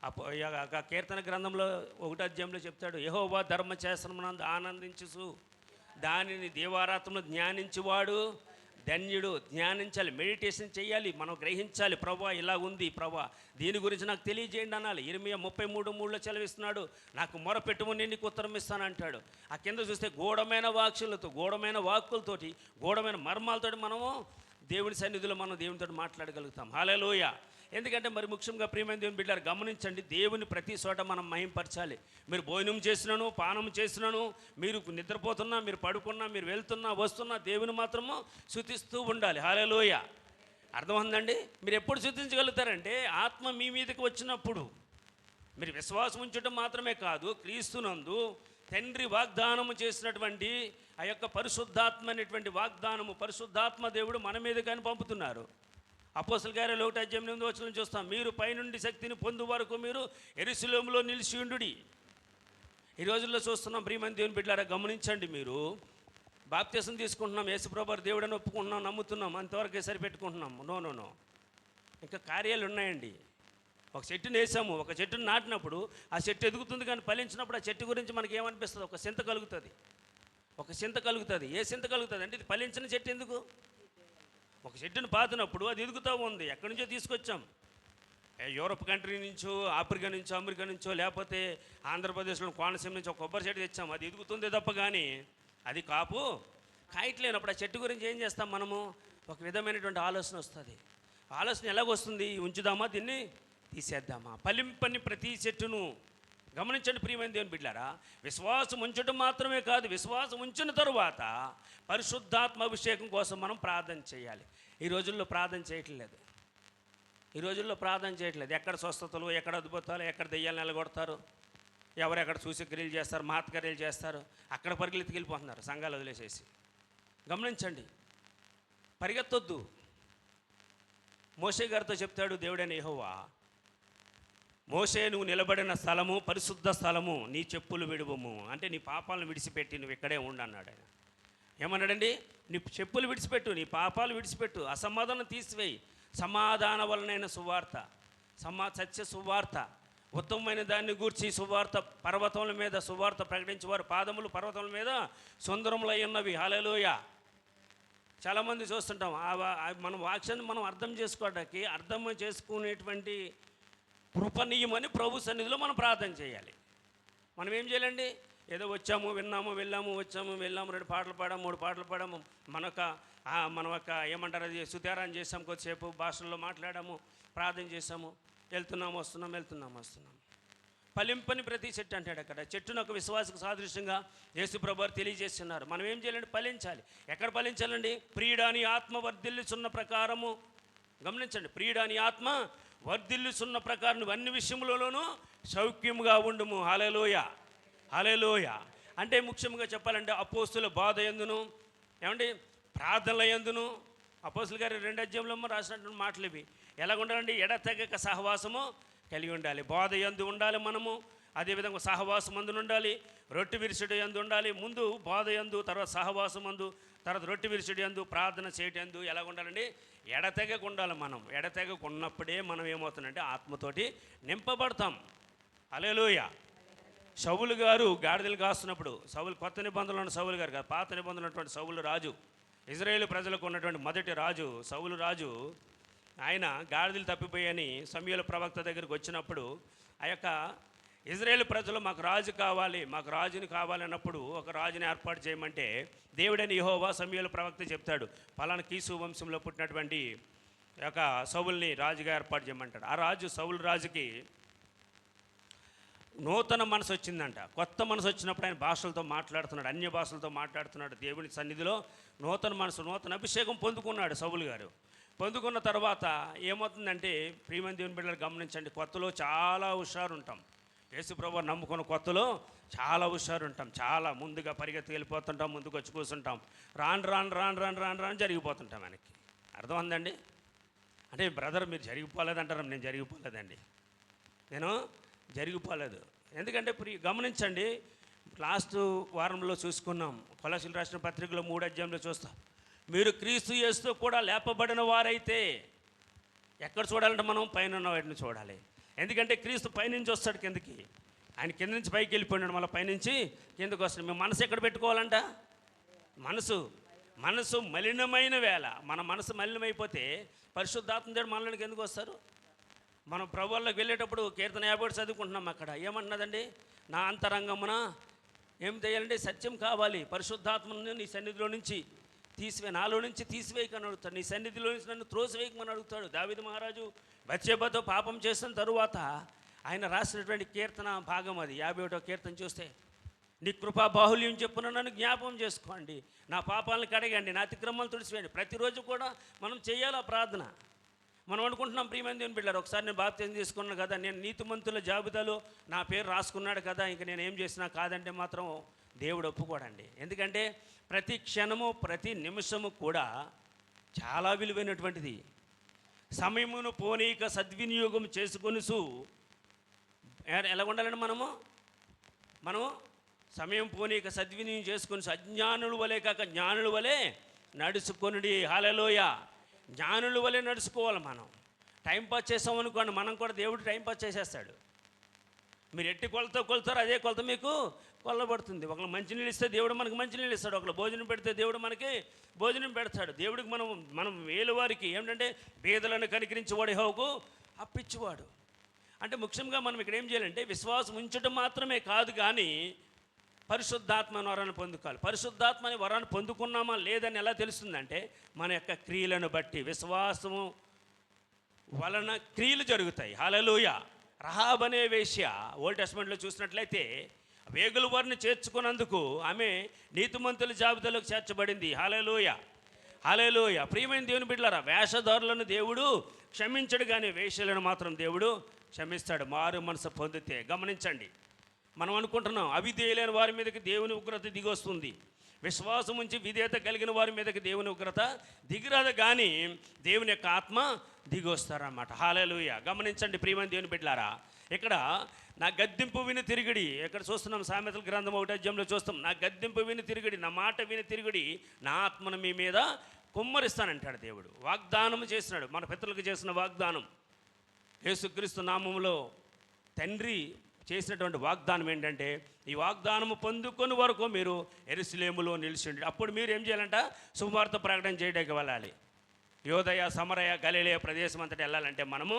[SPEAKER 1] ఆ కీర్తన గ్రంథంలో 1వ అధ్యాయంలో చెప్తాడు, యెహోవా ధర్మశాస్త్రమునందు ఆనందించుచు దానిని దీవారాత్రంలో ధ్యానించువాడు ధన్యుడు. ధ్యానించాలి, మెడిటేషన్ చేయాలి, మనం గ్రహించాలి. ప్రభా ఇలా ఉంది, ప్రభా దీని గురించి నాకు తెలియజేయండి అనాలి. ఇర్మియా 33:3 సెలవిస్తున్నాడు, నాకు మొరపెట్టుము నేను నీకు ఉత్తరం ఇస్తాను అంటాడు. ఆ కింద చూస్తే గూఢమైన వాక్యులతో, గూఢమైన వాక్కులతోటి, గూఢమైన మర్మాలతోటి మనము దేవుని సన్నిధిలో మనం దేవునితో మాట్లాడగలుగుతాం. హల్లెలూయా. ఎందుకంటే మరి ముఖ్యంగా ప్రియమైన దేవుని బిడ్డలారా గమనించండి, దేవుని ప్రతి చోట మనం మహింపరచాలి. మీరు భోజనం చేసినాను, పానం చేసినాను, మీరు నిద్రపోతున్నా, మీరు పడుకున్నా, మీరు వెళ్తున్నా వస్తున్నా దేవుని మాత్రము స్తుతిస్తూ ఉండాలి. హల్లెలూయా. అర్థమైందండి? మీరు ఎప్పుడు స్తుతించగలుగుతారంటే ఆత్మ మీ మీదకి వచ్చినప్పుడు. మీరు విశ్వాసం ఉంచడం మాత్రమే కాదు, క్రీస్తునందు తండ్రి వాగ్దానము చేసినటువంటి ఆ యొక్క పరిశుద్ధాత్మ అనేటువంటి వాగ్దానము, పరిశుద్ధాత్మ దేవుడు మన మీద కానీ పంపుతున్నారు. అపోస్తలుల కార్యాలు 1వ అధ్యాయం 8వ వచనం చూస్తాం, మీరు పైనుండి శక్తిని పొందు వరకు మీరు యెరూషలేములో నిలిచి ఉండుడి. ఈ రోజుల్లో చూస్తున్నాం ప్రియమైన దేవుని బిడ్డలారా గమనించండి, మీరు బాప్తిసం తీసుకుంటున్నాం, యేసుప్రభు దేవుడని ఒప్పుకుంటున్నాం, నమ్ముతున్నాం, అంతవరకే సరిపెట్టుకుంటున్నాం. నో ఇంకా కార్యాలు ఉన్నాయండి. ఒక చెట్టుని వేసాము, ఒక చెట్టుని నాటినప్పుడు ఆ చెట్టు ఎదుగుతుంది, కానీ ఫలించినప్పుడు ఆ చెట్టు గురించి మనకి ఏమనిపిస్తుంది? ఒక చింత కలుగుతుంది, ఒక చింత కలుగుతుంది. ఏ చింత కలుగుతుంది అంటే ఇది ఫలించిన చెట్టు ఎందుకు? ఒక చెట్టును పాతినప్పుడు అది ఎదుగుతూ ఉంది, ఎక్కడి నుంచో తీసుకొచ్చాం, యూరప్ కంట్రీ నుంచో, ఆఫ్రికా నుంచో, అమెరికా నుంచో, లేకపోతే ఆంధ్రప్రదేశ్లో కోనసీమ నుంచి ఒక కొబ్బరి చెట్టు తెచ్చాం, అది ఎదుగుతుంది తప్ప కానీ అది కాయట్లేనప్పుడు ఆ చెట్టు గురించి ఏం చేస్తాం మనము? ఒక విధమైనటువంటి ఆలోచన వస్తుంది. ఆలోచన ఎలాగొస్తుంది? ఉంచుదామా, దీన్ని తీసేద్దామా? ఫలింపని ప్రతి చెట్టును గమనించండి ప్రియమైన దేవుని బిడ్డలారా, విశ్వాసం ఉంచడం మాత్రమే కాదు, విశ్వాసం ఉంచిన తరువాత పరిశుద్ధాత్మ అభిషేకం కోసం మనం ప్రార్థన చేయాలి. ఈ రోజుల్లో ప్రార్థన చేయట్లేదు, ఎక్కడ స్వస్థతలు, ఎక్కడ అద్భుతాలు, ఎక్కడ దెయ్యాలు నిలగొడతారు, ఎవరెక్కడ సూచక్రియలు చేస్తారు, మహత్కార్యాలు చేస్తారు, అక్కడ పరిగెత్తుకు వెళ్ళిపోతున్నారు సంఘాలు వదిలేసేసి. గమనించండి, పరిగెత్తొద్దు. మోషే గారితో చెప్తాడు దేవుడైన యెహోవా, మోషే నువ్వు నిలబడిన స్థలము పరిశుద్ధ స్థలము, నీ చెప్పులు విడువము అంటే నీ పాపాలను విడిచిపెట్టి నువ్వు ఇక్కడే ఉండు అన్నాడు ఆయన. ఏమన్నాడండి? నీ చెప్పులు విడిచిపెట్టు, నీ పాపాలు విడిచిపెట్టు, అసమాధానం తీసివేయి, సమాధాన వలనైన సువార్త, సత్య సువార్త, ఉత్తమమైన దాన్ని గూర్చి సువార్త, పర్వతముల మీద సువార్త ప్రకటించేవారు పాదములు పర్వతముల మీద సుందరములై ఉన్నవి. హల్లెలూయా. చాలామంది చూస్తుంటాం, మన వాక్యాన్ని మనం అర్థం చేసుకునేటువంటి కృపనీయమని ప్రభు సన్నిధిలో మనం ప్రార్థన చేయాలి. మనం ఏం చేయాలండి? ఏదో వచ్చాము, విన్నాము, వెళ్ళాము, వచ్చాము, వెళ్ళాము, 2 పాటలు పాడాము, 3 పాటలు పాడాము, మన యొక్క ఏమంటారు అది సుతారాన్ని చేసాము, కొద్దిసేపు భాషల్లో మాట్లాడాము, ప్రార్థన చేసాము, వెళ్తున్నాము వస్తున్నాం. ఫలింపని ప్రతి చెట్టు అంటాడు అక్కడ. చెట్టును ఒక విశ్వాసకు సాదృశ్యంగా యేసు ప్రభువారు తెలియజేస్తున్నారు. మనం ఏం చేయాలండి? ఫలించాలి. ఎక్కడ ఫలించాలండి? ప్రియుడాని ఆత్మ వర్ధిల్లుచున్న ప్రకారము. గమనించండి, ప్రియుడాని ఆత్మ వర్ధిల్లుచున్న ప్రకారం నువ్వు అన్ని విషయములలోనూ సౌఖ్యముగా ఉండుము. హల్లెలూయా. అంటే ముఖ్యంగా చెప్పాలంటే అపోస్తుల బాధ యందును, ఏమండి ప్రార్థనల యందును, అపోస్తుల గారి 2వ అధ్యాయంలో రాసినటువంటి మాటలు ఇవి. ఎలాగ ఉండాలండి? ఎడతెగక సహవాసము కలిగి ఉండాలి. బోధ యందు ఉండాలి మనము, అదేవిధంగా సహవాసం అందు ఉండాలి, రొట్టె విరుచుడు యందు ఉండాలి. ముందు బోధ యందు, తర్వాత సహవాసం అందు, తర్వాత రొట్టె విరుచుడు యందు, ప్రార్థన చేయటం యందు ఎలాగ ఉండాలండి? ఎడతెగక ఉండాలి. మనం ఎడతెగక ఉన్నప్పుడే మనం ఏమవుతుందంటే ఆత్మతోటి నింపబడతాం. హల్లెలూయా. సౌలు గారు గాడిదలు కాస్తున్నప్పుడు, కొత్త నిబంధనలు ఉన్న సౌలు గారు కాదు, పాత నిబంధనలు ఉన్నటువంటి సౌలు రాజు, ఇజ్రాయేలు ప్రజలకు ఉన్నటువంటి మొదటి రాజు సౌలు రాజు, ఆయన గాడిదలు తప్పిపోయని సమూయేలు ప్రవక్త దగ్గరికి వచ్చినప్పుడు ఆ యొక్క ఇజ్రాయేలు ప్రజలు మాకు రాజు కావాలి, మాకు రాజుని కావాలన్నప్పుడు ఒక రాజుని ఏర్పాటు చేయమంటే దేవుడైన యెహోవా సమూయేలు ప్రవక్త చెప్తాడు, పలానా కీసు వంశంలో పుట్టినటువంటి యొక్క సౌలుని రాజుగా ఏర్పాటు చేయమంటాడు. ఆ రాజు సౌలు రాజుకి నూతన మనసు వచ్చిందంట. కొత్త మనసు వచ్చినప్పుడు ఆయన భాషలతో మాట్లాడుతున్నాడు, అన్య భాషలతో మాట్లాడుతున్నాడు. దేవుని సన్నిధిలో నూతన మనసు, నూతన అభిషేకం పొందుకున్నాడు సౌలు గారు. పొందుకున్న తర్వాత ఏమవుతుందంటే ప్రియమైన దేవుని బిడ్డలు గమనించండి, కొత్తలో చాలా హుషారు ఉంటాం. యేసుప్రభువు నమ్ముకున్న కొత్తలో చాలా హుషారు ఉంటాం, చాలా ముందుగా పరిగెత్తి వెళ్ళిపోతుంటాం, ముందుకు వచ్చి కూర్చుంటాం, రాను జరిగిపోతుంటాం వెనక్కి. అర్థమైందండి? అంటే బ్రదర్ మీరు జరిగిపోలేదంటారు, నేను జరిగిపోలేదండి, నేను జరిగిపోలేదు. ఎందుకంటే గమనించండి, లాస్ట్ వారంలో చూసుకున్నాం. కొలసీలు రాసిన పత్రికలో 3 అధ్యాయంలో చూస్తాం. మీరు క్రీస్తు యేసుతో కూడా లేపబడిన వారైతే, ఎక్కడ చూడాలంటే మనం పైన ఉన్న వాటిని చూడాలి. ఎందుకంటే క్రీస్తు పైనుంచి వస్తాడు కిందకి, ఆయన కింద నుంచి పైకి వెళ్ళిపోయినాడు, మళ్ళీ పైనుంచి కిందకు వస్తాడు. మీ మనసు ఎక్కడ పెట్టుకోవాలంట? మనసు మలినమైన వేళ, మన మనసు మలినమైపోతే పరిశుద్ధాత్మ దేవుడు మనలోకి ఎందుకు వస్తారు? మనం ప్రభువుల్లోకి వెళ్ళేటప్పుడు కీర్తన 51 చదువుకుంటున్నాం. అక్కడ ఏమంటున్నదండి? నా అంతరంగమున ఏం చేయాలంటే సత్యం కావాలి, పరిశుద్ధాత్మను నీ సన్నిధిలో నుంచి నాలో నుంచి తీసివేయకని అడుగుతాడు, నీ సన్నిధిలో నుంచి నన్ను త్రోసివేయకమని అడుగుతాడు. దావీదు మహారాజు బత్షెబతో పాపం చేసిన తరువాత ఆయన రాసినటువంటి కీర్తన భాగం అది. 51వ కీర్తన చూస్తే, నీ కృపా బాహుల్యం చెప్పున నన్ను జ్ఞాపకం చేసుకోండి, నా పాపాలను కడగండి, నా అతిక్రమాలు తుడిచివేయండి. ప్రతిరోజు కూడా మనం చేయాలి ఆ ప్రార్థన. మనం అనుకుంటున్నాం ప్రియమైన దేవుని బిడ్డలారా, ఒకసారి నేను బాప్తిజం తీసుకున్నాను కదా, నేను నీతిమంతుల జాబితాలో నా పేరు రాసుకున్నాడు కదా, ఇంక నేను ఏం చేసినా కాదంటే మాత్రం దేవుడు ఒప్పుకోడండి. ఎందుకంటే ప్రతి క్షణము ప్రతి నిమిషము కూడా చాలా విలువైనటువంటిది. సమయమును పోనీక సద్వినియోగం చేసుకొనుసు. ఎలా ఉండాలండి మనము సమయం పోనీక సద్వినియోగం చేసుకొని అజ్ఞానుల వలె కాక జ్ఞానుల వలె నడుచుకొనుడి. హల్లెలూయా. జ్ఞానుల వలె నడుచుకోవాలి. మనం టైంపాస్ చేసామనుకోండి, మనం కూడా దేవుడు టైంపాస్ చేసేస్తాడు. మీరు ఎట్టి కొలతో కొలుతారో అదే కొలత మీకు కొల్లబడుతుంది. ఒకళ్ళు మంచినీళ్ళు ఇస్తే దేవుడు మనకు మంచినీళ్ళు ఇస్తాడు, ఒకళ్ళు భోజనం పెడితే దేవుడు మనకి భోజనం పెడతాడు. దేవుడికి మనం వేలువారికి ఏమిటంటే బీదలను కనికరించేవాడు యెహోవాకు అప్పిచ్చేవాడు. అంటే ముఖ్యంగా మనం ఇక్కడ ఏం చేయాలంటే విశ్వాసం ఉంచడం మాత్రమే కాదు, కానీ పరిశుద్ధాత్మ వరాన్ని పొందుకోవాలి. పరిశుద్ధాత్మ అనే వరాన్ని పొందుకున్నామా లేదని ఎలా తెలుస్తుందంటే మన యొక్క క్రియలను బట్టి. విశ్వాసము వలన క్రియలు జరుగుతాయి. హల్లెలూయా. రహాబ్ అనే వేశ్య ఓల్డ్ టెస్టమెంట్లో చూసినట్లయితే వేగుల వారిని చేర్చుకున్నందుకు ఆమె నీతిమంతుల జాబితాలోకి చేర్చబడింది. హల్లెలూయా. హల్లెలూయా. ప్రియమైన దేవుని బిడ్డలారా, వేషధారులను దేవుడు క్షమించడు, కానీ వేశ్యలను మాత్రం దేవుడు క్షమిస్తాడు మారు మనసు పొందితే. గమనించండి, మనం అనుకుంటున్నాం అవిధేయులైన వారి మీదకి దేవుని ఉగ్రత దిగొస్తుంది, విశ్వాసం ఉంచి విధేయత కలిగిన వారి మీదకి దేవుని ఉగ్రత దిగిరాదు, కానీ దేవుని యొక్క ఆత్మ దిగొస్తారన్నమాట. హల్లెలూయా. గమనించండి ప్రియమైన దేవుని బిడ్డలారా, ఇక్కడ నా గద్దింపు విని తిరిగిడి, ఎక్కడ చూస్తున్నాం సామెతల గ్రంథం 1వ అధ్యాయంలో చూస్తాం. నా గద్దింపు విని తిరిగిడి, నా మాట విని తిరిగిడి, నా ఆత్మను మీ మీద కుమ్మరిస్తానంటాడు దేవుడు. వాగ్దానం చేసినాడు, మన పితరులకు చేసిన వాగ్దానం. యేసుక్రీస్తు నామములో తండ్రి చేసినటువంటి వాగ్దానం ఏంటంటే, ఈ వాగ్దానము పొందుకొని వరకు మీరు యెరూషలేములో నిలిచిండి. అప్పుడు మీరు ఏం చేయాలంట? సువార్త ప్రకటన చేయడానికి వెళ్ళాలి. యోదయ సమరయ గలిలయ ప్రదేశం అంతటా వెళ్ళాలంటే మనము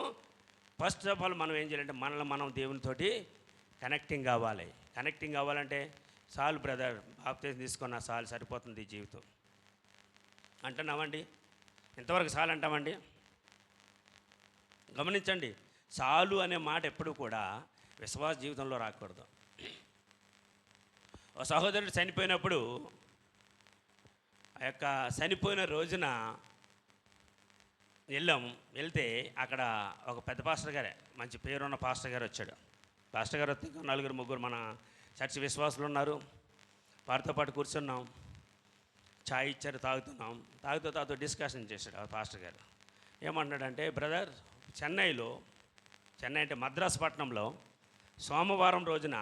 [SPEAKER 1] ఫస్ట్ ఆఫ్ ఆల్ మనం ఏం చేయాలంటే మనం దేవునితోటి కనెక్టింగ్ కావాలి. కనెక్టింగ్ కావాలంటే చాలు బ్రదర్, బాప్తిజం తీసుకున్న చాలు, సరిపోతుంది జీవితం అంటున్నామండి. ఇంతవరకు చాలు అంటామండి. గమనించండి, చాలు అనే మాట ఎప్పుడు కూడా విశ్వాస జీవితంలో రాకూడదు. ఒక సహోదరుడు చనిపోయినప్పుడు ఆ యొక్క చనిపోయిన రోజున వెళ్తే అక్కడ ఒక పెద్ద పాస్టర్ గారే, మంచి పేరున్న పాస్టర్ గారు వచ్చాడు. పాస్టర్ గారు వస్తే 4-3 మన చర్చి విశ్వాసులు ఉన్నారు. వారితో పాటు కూర్చున్నాం, ఛాయ్ ఇచ్చారు, తాగుతూ డిస్కషన్ చేశాడు ఆ పాస్టర్ గారు. ఏమంటున్నాడంటే, బ్రదర్, చెన్నై అంటే మద్రాసు పట్టణంలో సోమవారం రోజున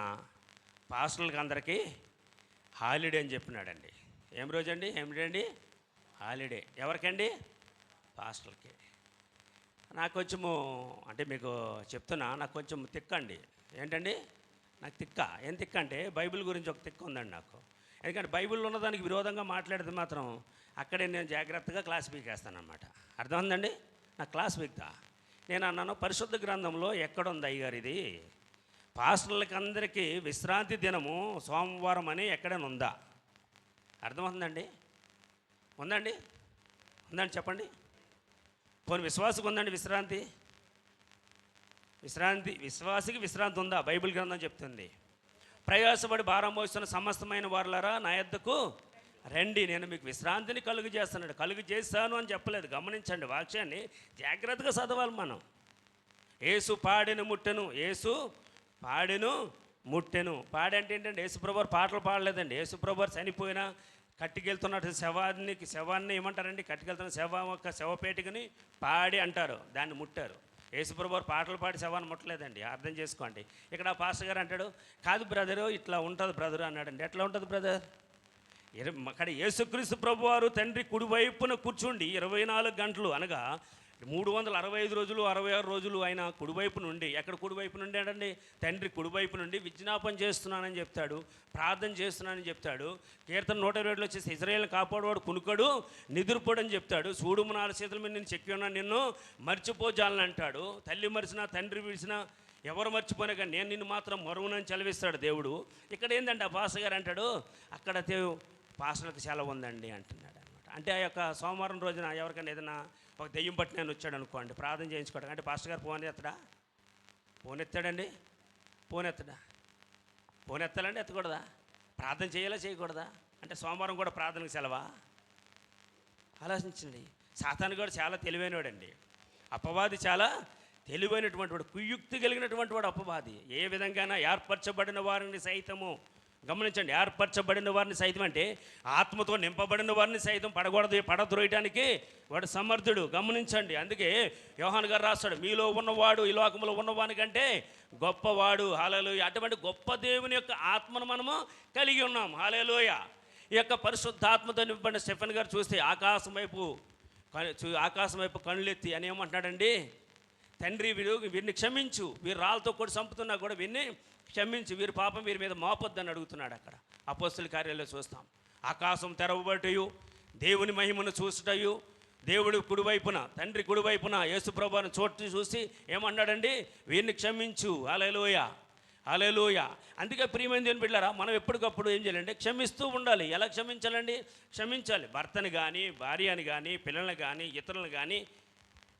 [SPEAKER 1] పాస్టర్లకు అందరికీ హాలిడే అని చెప్పినాడండి. ఏం రోజండి? ఏమిటండి? హాలిడే. ఎవరికండి? పాస్టర్లకి. నాకు కొంచెము అంటే మీకు చెప్తున్నా, నాకు కొంచెం తిక్కండి. ఏంటండి? నాకు తిక్క. ఏం తిక్క అంటే బైబిల్ గురించి ఒక తిక్క ఉందండి నాకు. ఎందుకంటే బైబిల్లో ఉన్నదానికి విరోధంగా మాట్లాడితే మాత్రం అక్కడే నేను జాగ్రత్తగా క్లాస్ పీకేస్తానమాట. అర్థమైందండి? నాకు క్లాస్ పీకుతా. నేను అన్నాను, పరిశుద్ధ గ్రంథంలో ఎక్కడుంది అయ్యగారు ఇది? పాస్టర్లకి అందరికీ విశ్రాంతి దినము సోమవారం అని ఎక్కడైనా ఉందా? అర్థమవుతుందండి? ఉందండి చెప్పండి. పోనీ విశ్వాసకు ఉందండి విశ్వాసికి విశ్రాంతి ఉందా? బైబిల్ గ్రంథం చెప్తుంది, ప్రయాసపడి భారం మోస్తున్న సమస్తమైన వారులారా నా యొద్దకు రండి, నేను మీకు విశ్రాంతిని కలుగు చేస్తాను. కలుగు చేస్తాను అని చెప్పలేదు. గమనించండి, వాక్యాన్ని జాగ్రత్తగా చదవాలి మనం. యేసు పాడెను ముట్టెను, యేసు పాడెను ముట్టెను. పాడంటే ఏంటంటే యేసుప్రభు పాటలు పాడలేదండి. యేసుప్రభు చనిపోయినా కట్టుకెళ్తున్నట్టు శవాన్ని ఏమంటారండి? కట్టుకెళ్తున్న శవం యొక్క శవపేటికని పాడి అంటారు, దాన్ని ముట్టారు. యేసుప్రభు వారు పాటలు పాడి శవాన్ని ముట్టలేదండి, అర్థం చేసుకోండి. ఇక్కడ ఆ పాస్టర్ గారు అంటాడు, కాదు బ్రదరు ఇట్లా ఉంటుంది బ్రదరు అన్నాడండి. ఎట్లా ఉంటుంది బ్రదర్? అక్కడ యేసుక్రీస్తు ప్రభు వారు తండ్రి కుడివైపున కూర్చుండి 24 గంటలు అనగా 365 రోజులు 66 రోజులు ఆయన కుడివైపు నుండి, ఎక్కడ కుడివైపు నుండి అండి? తండ్రి కుడివైపు నుండి విజ్ఞాపన చేస్తున్నానని చెప్తాడు, ప్రార్థన చేస్తున్నానని చెప్తాడు. కీర్తన 127లో వచ్చేసి ఇజ్రాయేల్ని కాపాడువాడు కునుకడు నిద్రపోడని చెప్తాడు. చూడుము నా చేతుల మీద నేను చెక్కి ఉన్నాను, నిన్ను మర్చిపోజాలని అంటాడు. తల్లి మరిచినా తండ్రి విడిచినా ఎవరు మర్చిపోయినా కానీ నేను నిన్ను మాత్రం మరువునని చదివిస్తాడు దేవుడు. ఇక్కడ ఏంటంటే ఆ పాస్టర్ గారు అంటాడు, అక్కడ పాస్టర్లకు సెలవు ఉందండి అంటున్నాడు అనమాట. అంటే ఆ యొక్క సోమవారం రోజున ఎవరికైనా ఏదైనా ఒక దెయ్యం పట్టి నేను వచ్చాడు అనుకోండి, ప్రార్థన చేయించుకోవడం అంటే పాస్టర్ గారు ఫోన్ ఎత్తడా? ఫోన్ ఎత్తాడండి? ఫోన్ ఎత్తాలండి, ఎత్తకూడదా? ప్రార్థన చేయాలా చేయకూడదా? అంటే సోమవారం కూడా ప్రార్థనకు సెలవా? ఆలోచించండి. సాతాను కూడా చాలా తెలివైనవాడండి, అపవాది చాలా తెలివైనటువంటి వాడు, కుయుక్తి కలిగినటువంటి వాడు అపవాది. ఏ విధంగానైనా ఏర్పరచబడిన వారిని సైతము, గమనించండి, ఏర్పరచబడిన వారిని సైతం అంటే ఆత్మతో నింపబడిన వారిని సైతం పడద్రోయటానికి వాడు సమర్థుడు. గమనించండి. అందుకే యోహాను గారు రాస్తాడు, మీలో ఉన్నవాడు ఈ లోకంలో ఉన్నవానికంటే గొప్పవాడు. హల్లెలూయా. అటువంటి గొప్ప దేవుని యొక్క ఆత్మను మనము కలిగి ఉన్నాం. హల్లెలూయా. ఈ యొక్క పరిశుద్ధాత్మతో నింపబడిన స్టెఫెన్ గారు చూస్తే ఆకాశం వైపు కళ్ళెత్తి అని ఏమంటున్నాడండి, తండ్రి వీరిని క్షమించు, వీరు రాళ్ళతో కూడా చంపుతున్నా కూడా వీరిని క్షమించి, వీరి పాపం వీరి మీద మోపొద్దని అడుగుతున్నాడు. అక్కడ అపోస్తుల కార్యాలయంలో చూస్తాం. ఆకాశం తెరవబటయు, దేవుని మహిమను చూసుటయు, దేవుడి కుడివైపున తండ్రి కుడివైపున యేసుప్రభుని చోటు చూసి ఏమన్నాడండి, వీరిని క్షమించు. హల్లెలూయా, హల్లెలూయా. అందుకే ప్రియమైన దేవుని బిడ్డలారా, మనం ఎప్పటికప్పుడు ఏం చేయాలంటే క్షమిస్తూ ఉండాలి. ఎలా క్షమించాలండి? క్షమించాలి. భర్తని కానీ, భార్యని కానీ, పిల్లల్ని కానీ, ఇతరులను కానీ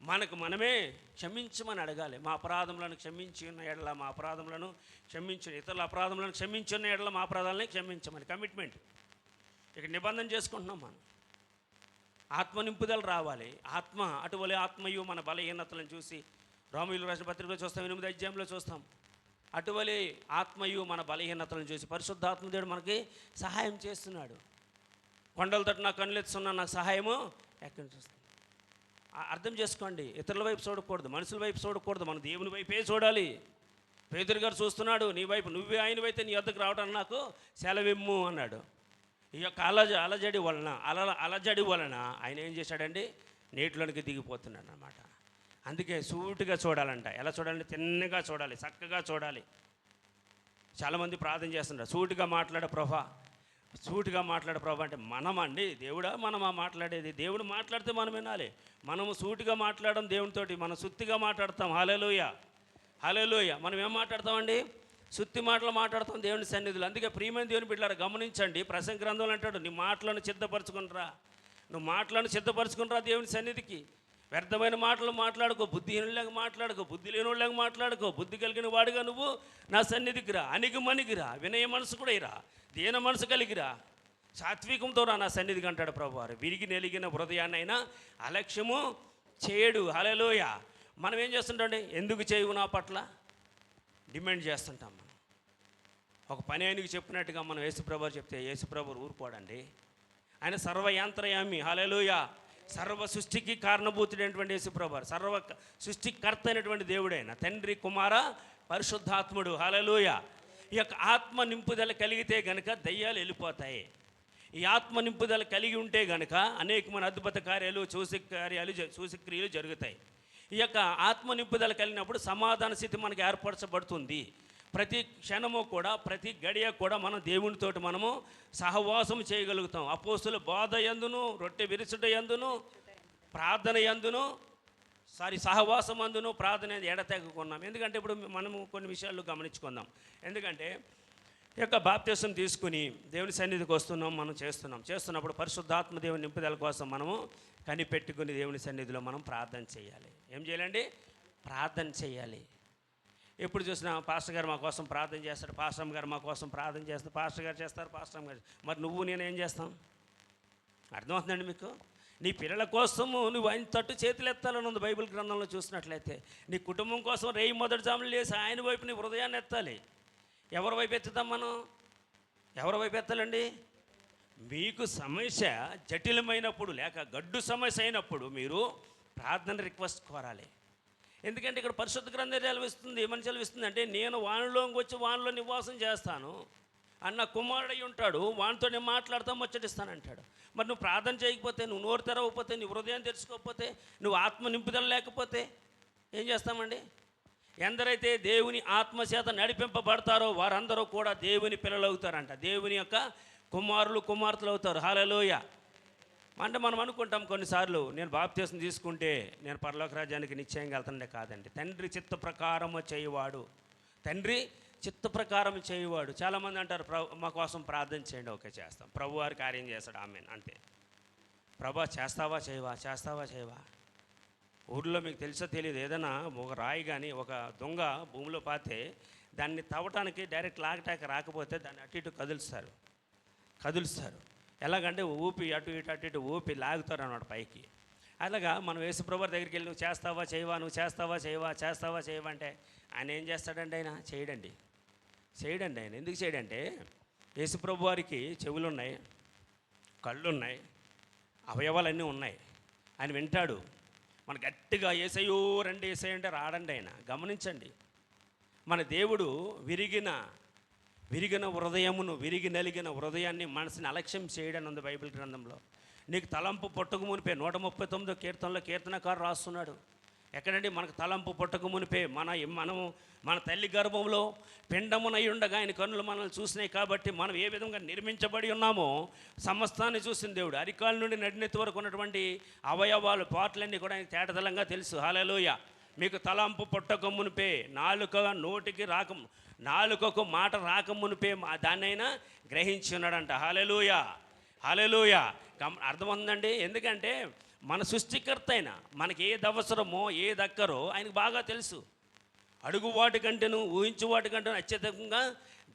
[SPEAKER 1] మనకు మనమే క్షమించమని అడగాలి. మా అపరాధములను క్షమించి ఉన్న ఎడల మా అపరాధములను క్షమించిన, ఇతరుల అపరాధములను క్షమించిన ఎడల మా అపరాధాలని క్షమించమని కమిట్మెంట్ ఇక్కడ నిబంధన చేసుకుంటున్నాం. మనం ఆత్మ నింపుదల రావాలి. అటువలే ఆత్మయు మన బలహీనతలను చూసి రోమీయులకు రాసిన పత్రికలో చూస్తాం, 8వ అధ్యాయంలో చూస్తాం. అటువలే ఆత్మయు మన బలహీనతలను చూసి పరిశుద్ధాత్మ దేవుడు మనకి సహాయం చేస్తున్నాడు. కొండల తట్టు నాకు కన్నులెత్తున్నా నాకు సహాయము ఎక్కడి నుంచి వస్తుంది? అర్థం చేసుకోండి. ఇతరుల వైపు చూడకూడదు, మనుషుల వైపు చూడకూడదు, మన దేవుని వైపే చూడాలి. పేతురు గారు చూస్తున్నాడు, నీ వైపు నువ్వే ఆయనవైతే నీ వద్దకు రావడానికి నాకు సెలవిమ్ము అన్నాడు. ఈ యొక్క అలజడి వలన ఆయన ఏం చేశాడండి, నీటిలోనికి దిగిపోతున్నాడు అన్నమాట. అందుకే సూటిగా చూడాలంట. ఎలా చూడాలంటే తిన్నగా చూడాలి, చక్కగా చూడాలి. చాలామంది ప్రార్థన చేస్తుంటారు, సూటిగా మాట్లాడే ప్రభా అంటే మనమండి దేవుడా? మనమా మాట్లాడేది? దేవుడు మాట్లాడితే మనం వినాలి. మనము సూటిగా మాట్లాడడం దేవునితోటి, మనం సుత్తిగా మాట్లాడతాం. హల్లెలూయా, హల్లెలూయా. మనం ఏం మాట్లాడతామండి? సుత్తి మాటలు మాట్లాడతాం దేవుని సన్నిధిలో. అందుకే ప్రియమైన దేవుని బిడ్డలారా గమనించండి, ప్రసంగ గ్రంథంలో అంటాడు, నీ మాటలను సిద్ధపరచుకునిరా, నువ్వు మాటలను సిద్ధపరచుకునిరా దేవుని సన్నిధికి. వ్యర్థమైన మాటలు మాట్లాడుకో, బుద్ధిహీనులాగా మాట్లాడుకో, బుద్ధి లేనిలాగా మాట్లాడుకో, బుద్ధి కలిగిన వాడుగా నువ్వు నా సన్నిధికి రా, అణిగిమణిగిరా, వినయ మనసు కూడా ఇరా, దీన మనసు కలిగిరా, సాత్వికంతో రా నా సన్నిధికి అంటాడు ప్రభువారు. విరిగి నెలిగిన హృదయాన్నైనా అలక్ష్యము చేయడు. హల్లెలూయా. మనం ఏం చేస్తుంటాండి, ఎందుకు చేయవు నా పట్ల డిమాండ్ చేస్తుంటాం. మనం ఒక పని ఆయనకి చెప్పినట్టుగా మనం యేసుప్రభు చెప్తే యేసుప్రభు ఊరుకోడండి. ఆయన సర్వయంత్రయామి. హల్లెలూయా. సర్వ సృష్టికి కారణభూతుడైనటువంటి యేసుప్రభు, సర్వ సృష్టికర్త అయినటువంటి దేవుడైన తండ్రి, కుమార, పరిశుద్ధాత్ముడు. హల్లెలూయా. ఈ యొక్క ఆత్మ నింపుదల కలిగితే గనక దయ్యాలు వెళ్ళిపోతాయి. ఈ ఆత్మ నింపుదల కలిగి ఉంటే గనక అనేకమైన అద్భుత కార్యాలు, సూచక్రియలు జరుగుతాయి. ఈ యొక్క ఆత్మ నింపుదల కలిగినప్పుడు సమాధాన స్థితి మనకు ఏర్పరచబడుతుంది. ప్రతి క్షణము కూడా, ప్రతి గడియ కూడా మనం దేవునితోటి మనము సహవాసం చేయగలుగుతాం. అపోస్తుల బోధ యందును, రొట్టె విరుచుట యందును, ప్రార్థన యందును, సహవాసం అందును, ప్రార్థన ఎడతెగకున్నాం. ఎందుకంటే ఇప్పుడు మనము కొన్ని విషయాలు గమనించుకుందాం. ఎందుకంటే ఈ యొక్క బాప్తిసం తీసుకుని దేవుని సన్నిధికి వస్తున్నాం, మనం చేస్తున్నప్పుడు పరిశుద్ధాత్మ దేవుని నింపుదల కోసం మనము కనిపెట్టుకుని దేవుని సన్నిధిలో మనం ప్రార్థన చేయాలి. ఏం చేయాలండి? ప్రార్థన చేయాలి. ఎప్పుడు చూసినా పాస్టర్ గారు మా కోసం ప్రార్థన చేస్తాడు, పాస్టర్ గారు మా కోసం ప్రార్థన చేస్తారు, పాస్టర్ గారు చేస్తారు, పాస్టర్ గారు. మరి నువ్వు నేను ఏం చేస్తాం? అర్థమవుతుందండి మీకు? నీ పిల్లల కోసము నువ్వు ఆయన తట్టు చేతులు ఎత్తాలని ఉంది బైబిల్ గ్రంథంలో చూసినట్లయితే. నీ కుటుంబం కోసం రేయి మొదటి జాములు లేసి ఆయన వైపు నీ హృదయాన్ని ఎత్తాలి. ఎవరి వైపు ఎత్తుతాం మనం? ఎవరి వైపు ఎత్తాలండి? మీకు సమస్య జటిలమైనప్పుడు లేక గడ్డు సమస్య అయినప్పుడు మీరు ప్రార్థన రిక్వెస్ట్ కోరాలి. ఎందుకంటే ఇక్కడ పరిశుద్ధ గ్రంథం సెలవిస్తుంది, ఏమని సెలవిస్తుంది అంటే, నేను వానిలోకి వచ్చి వానిలో నివాసం చేస్తాను, అన్న కుమారుడై ఉంటాడు, వానితో నేను మాట్లాడతాను, ముచ్చటిస్తానంటాడు. మరి నువ్వు ప్రార్థన చేయకపోతే, నువ్వు నోరు తెరవకపోతే, నీ హృదయం తెరుచుకోకపోతే, నువ్వు ఆత్మ నింపుదల లేకపోతే ఏం చేస్తామండి? ఎందరైతే దేవుని ఆత్మచేత నడిపింపబడతారో వారందరూ కూడా దేవుని పిల్లలు అవుతారంట, దేవుని యొక్క కుమారులు కుమార్తెలు అవుతారు. హల్లెలూయా. అంటే మనం అనుకుంటాం కొన్నిసార్లు, నేను బాప్తీసం తీసుకుంటే నేను పరలోక రాజ్యానికి నిశ్చయంగా వెళ్తుండే. కాదండి, తండ్రి చిత్త ప్రకారము చేయువాడు, తండ్రి చిత్త ప్రకారం చేయువాడు. చాలామంది అంటారు, మా కోసం ప్రార్థన చేయండి. ఓకే, చేస్తాం, ప్రభు వారి కార్యం చేస్తాడు, ఆమేన్, అంతే. ప్రభా చేస్తావా చేయవా, చేస్తావా చేయవా? ఊర్లో మీకు తెలుసో తెలియదు, ఏదైనా ఒక రాయి కానీ ఒక దొంగ భూమిలో పాతే దాన్ని తవ్వటానికి డైరెక్ట్ లాగటానికి రాకపోతే దాన్ని అటు ఇటు కదులుస్తారు. ఎలాగంటే ఊపి అటు ఇటు ఊపి లాగుతారు అన్నమాట పైకి. అలాగా మనం యేసుప్రభు దగ్గరికి వెళ్ళి, నువ్వు చేస్తావా చేయవా, నువ్వు చేస్తావా చేయవా అంటే ఆయన ఏం చేస్తాడండి? ఆయన చేయడండి. ఆయన ఎందుకు చేయడంటే, యేసుప్రభు వారికి చెవులు ఉన్నాయి, కళ్ళు ఉన్నాయి, అవయవాలన్నీ ఉన్నాయి. ఆయన వింటాడు. మన గట్టిగా ఏసయ్యో రండి ఏసయ్య అంటే రాడండి ఆయన. గమనించండి, మన దేవుడు విరిగిన హృదయమును, నలిగిన హృదయాన్ని, మనసుని అలక్ష్యం చేయడని ఉంది బైబిల్ గ్రంథంలో. నీకు తలంపు పుట్టక మునిపే 139వ కీర్తనలో కీర్తనకారు రాస్తున్నాడు. ఎక్కడండి? మనకు తలంపు పుట్టక మునిపే మనము మన తల్లి గర్భంలో పిండమునై ఉండగా ఆయన కన్నులు మనల్ని చూసినాయి. కాబట్టి మనం ఏ విధంగా నిర్మించబడి ఉన్నామో సమస్తాన్ని చూసిన దేవుడు. అరికాల నుండి నడినెత్తి వరకు ఉన్నటువంటి అవయవాలు, పాటలన్నీ కూడా ఆయనకు తేటతలంగా తెలుసు. హల్లెలూయా. మీకు తలంపు పుట్టక మునిపే, నాలుకకు మాట రాకమునిపే దాన్నైనా గ్రహించి ఉన్నాడంట. హల్లెలూయా. అర్థమవుతుందండి? ఎందుకంటే మన సృష్టికర్త అయిన మనకి ఏది అవసరమో ఏది అక్కరో ఆయనకు బాగా తెలుసు. అడుగు వాటి కంటేను ఊహించు వాటి కంటేను అత్యధికంగా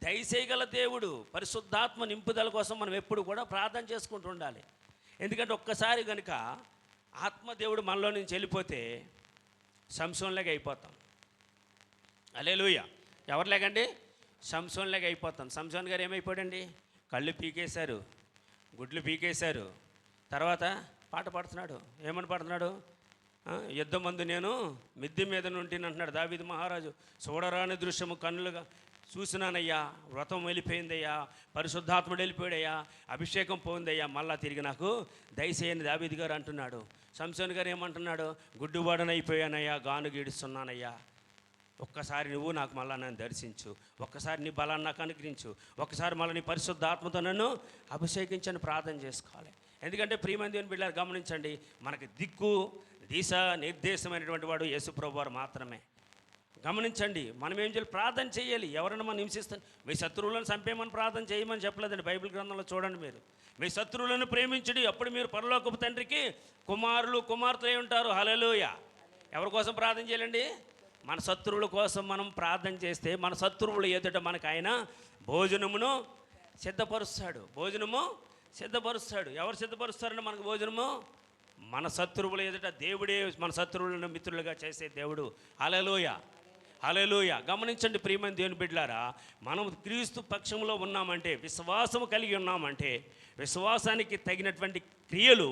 [SPEAKER 1] దయచేయగల దేవుడు. పరిశుద్ధాత్మ నింపుదల కోసం మనం ఎప్పుడు కూడా ప్రార్థన చేసుకుంటూ ఉండాలి. ఎందుకంటే ఒక్కసారి కనుక ఆత్మదేవుడు మనలో నుంచి వెళ్ళిపోతే సంసోన్లాగా అయిపోతాం. హల్లెలూయా. ఎవరు లేకండి? సంసోన్లాగా అయిపోతాం. సంసోన్ గారు ఏమైపోయాడండి? కళ్ళు పీకేశారు, గుడ్లు పీకేశారు, తర్వాత పాట పాడుతున్నాడు. ఏమని పాడుతున్నాడు? యుద్ధం మందు నేను మిద్దె మీద నుండి అంటున్నాడు దావీదు మహారాజు. చూడరాని దృశ్యము కన్నులుగా చూసినానయ్యా, వ్రతం వెళ్ళిపోయిందయ్యా, పరిశుద్ధాత్ముడు వెళ్ళిపోయాడయ్యా, అభిషేకం పోయిందయ్యా, మళ్ళా తిరిగి నాకు దయచేయని దావీదు గారు అంటున్నాడు. సంసోన్ గారు ఏమంటున్నాడు? గుడ్డువాడనైపోయానయ్యా, గాను గీడుస్తున్నానయ్యా, ఒక్కసారి నువ్వు నాకు మళ్ళా నన్ను దర్శించు, ఒక్కసారి నీ బలాన్ని నాకు అనుగ్రహించు, ఒక్కసారి మళ్ళీ నీ పరిశుద్ధాత్మతో నన్ను అభిషేకించని ప్రార్థన చేసుకోవాలి. ఎందుకంటే ప్రియమైన దేవుని బిడ్డలారా గమనించండి, మనకి దిక్కు దిశ నిర్దేశమైనటువంటి వాడు యేసుప్రభు వారు మాత్రమే. గమనించండి, మనం ఏం చేయాలి? ప్రార్థన చేయాలి. ఎవరైనా మనం హింసిస్తాను, మీ శత్రువులను చంపేయమని ప్రార్థన చేయమని చెప్పలేదండి బైబిల్ గ్రంథంలో. చూడండి, మీరు మీ శత్రువులను ప్రేమించుడి, అప్పుడు మీరు పరలోకపు తండ్రికి కుమారులు కుమార్తెలై ఉంటారు. హల్లెలూయా. ఎవరి కోసం ప్రార్థన చేయాలండి? మన శత్రువుల కోసం మనం ప్రార్థన చేస్తే మన శత్రువులు ఎదుట మనకు ఆయన భోజనమును సిద్ధపరుస్తాడు. ఎవరు సిద్ధపరుస్తారండి మనకు భోజనము? మన శత్రువుల ఎదుట దేవుడే మన శత్రువులను మిత్రులుగా చేసే దేవుడు. హల్లెలూయా. గమనించండి ప్రియమైన దేవుని బిడ్డలారా, మనం క్రీస్తు పక్షంలో ఉన్నామంటే, విశ్వాసము కలిగి ఉన్నామంటే, విశ్వాసానికి తగినటువంటి క్రియలు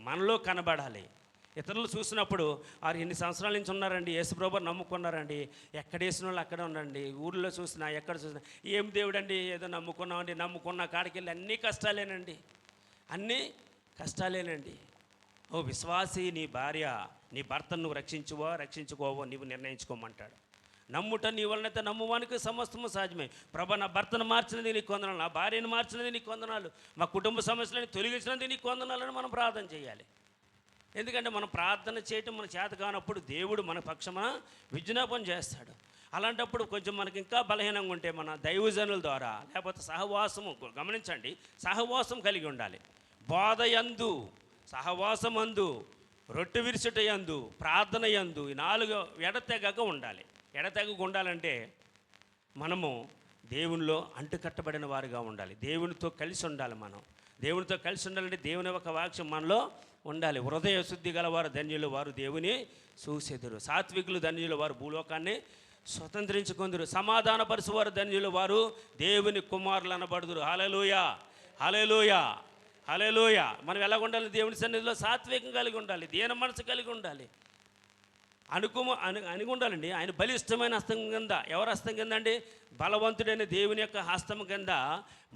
[SPEAKER 1] మనలో కనబడాలి. ఇతరులు చూసినప్పుడు వారు ఎన్ని సంవత్సరాల నుంచి ఉన్నారండి, యేసుప్రభుని నమ్ముకున్నారండి, ఎక్కడ వేసిన వాళ్ళు అక్కడే ఉండండి, ఊళ్ళో చూసినా ఎక్కడ చూసినా ఏం దేవుడండి, ఏదో నమ్ముకున్నామండి, నమ్ముకున్న కాడికి వెళ్ళి అన్నీ కష్టాలేనండి. ఓ విశ్వాసి, నీ భార్య నీ భర్తను నువ్వు రక్షించుకోవో నీవు నిర్ణయించుకోమంటాడు. నమ్ముట నీ వలనైతే నమ్మువానికి సమస్తము సాధ్యమే. ప్రభా, నా భర్తను మార్చినది నీకు వందనాలు, నా భార్యను మార్చినది నీకు వందనాలు, మా కుటుంబ సమస్యలను తొలగించినది నీకు వందనాలని మనం ప్రార్థన చేయాలి. ఎందుకంటే మనం ప్రార్థన చేయటం మన చేత కానప్పుడు దేవుడు మన పక్షమా విజ్ఞాపన చేస్తాడు. అలాంటప్పుడు కొంచెం మనకి ఇంకా బలహీనంగా ఉంటే మన దైవజనుల ద్వారా లేకపోతే సహవాసము, గమనించండి, సహవాసం కలిగి ఉండాలి. బోధయందు, సహవాసమందు, రొట్టె విరుచుట యందు, ప్రార్థన యందు, ఈ 4 ఎడతెగక ఉండాలంటే మనము దేవునిలో అంటుకట్టబడిన వారుగా ఉండాలి. దేవునితో కలిసి ఉండాలి. మనం దేవునితో కలిసి ఉండాలంటే దేవుని ఒక వాక్యం మనలో ఉండాలి. హృదయ శుద్ధి గలవారు ధన్యులు, వారు దేవుని చూసెదురు. సాత్వికులు ధన్యులు, వారు భూలోకాన్ని స్వతంత్రించుకుందరు. సమాధానపరచువారు ధన్యులు, వారు దేవుని కుమారులు అనబడుదురు. హల్లెలూయా. మనం ఎలా ఉండాలి? దేవుని సన్నిధిలో సాత్వికం కలిగి ఉండాలి, దీన మనసు కలిగి ఉండాలి. అనుకు ఉండాలండి. ఆయన బలిష్టమైన హస్తం కింద, ఎవరి హస్తం కింద అండి? బలవంతుడైన దేవుని యొక్క హస్తం కింద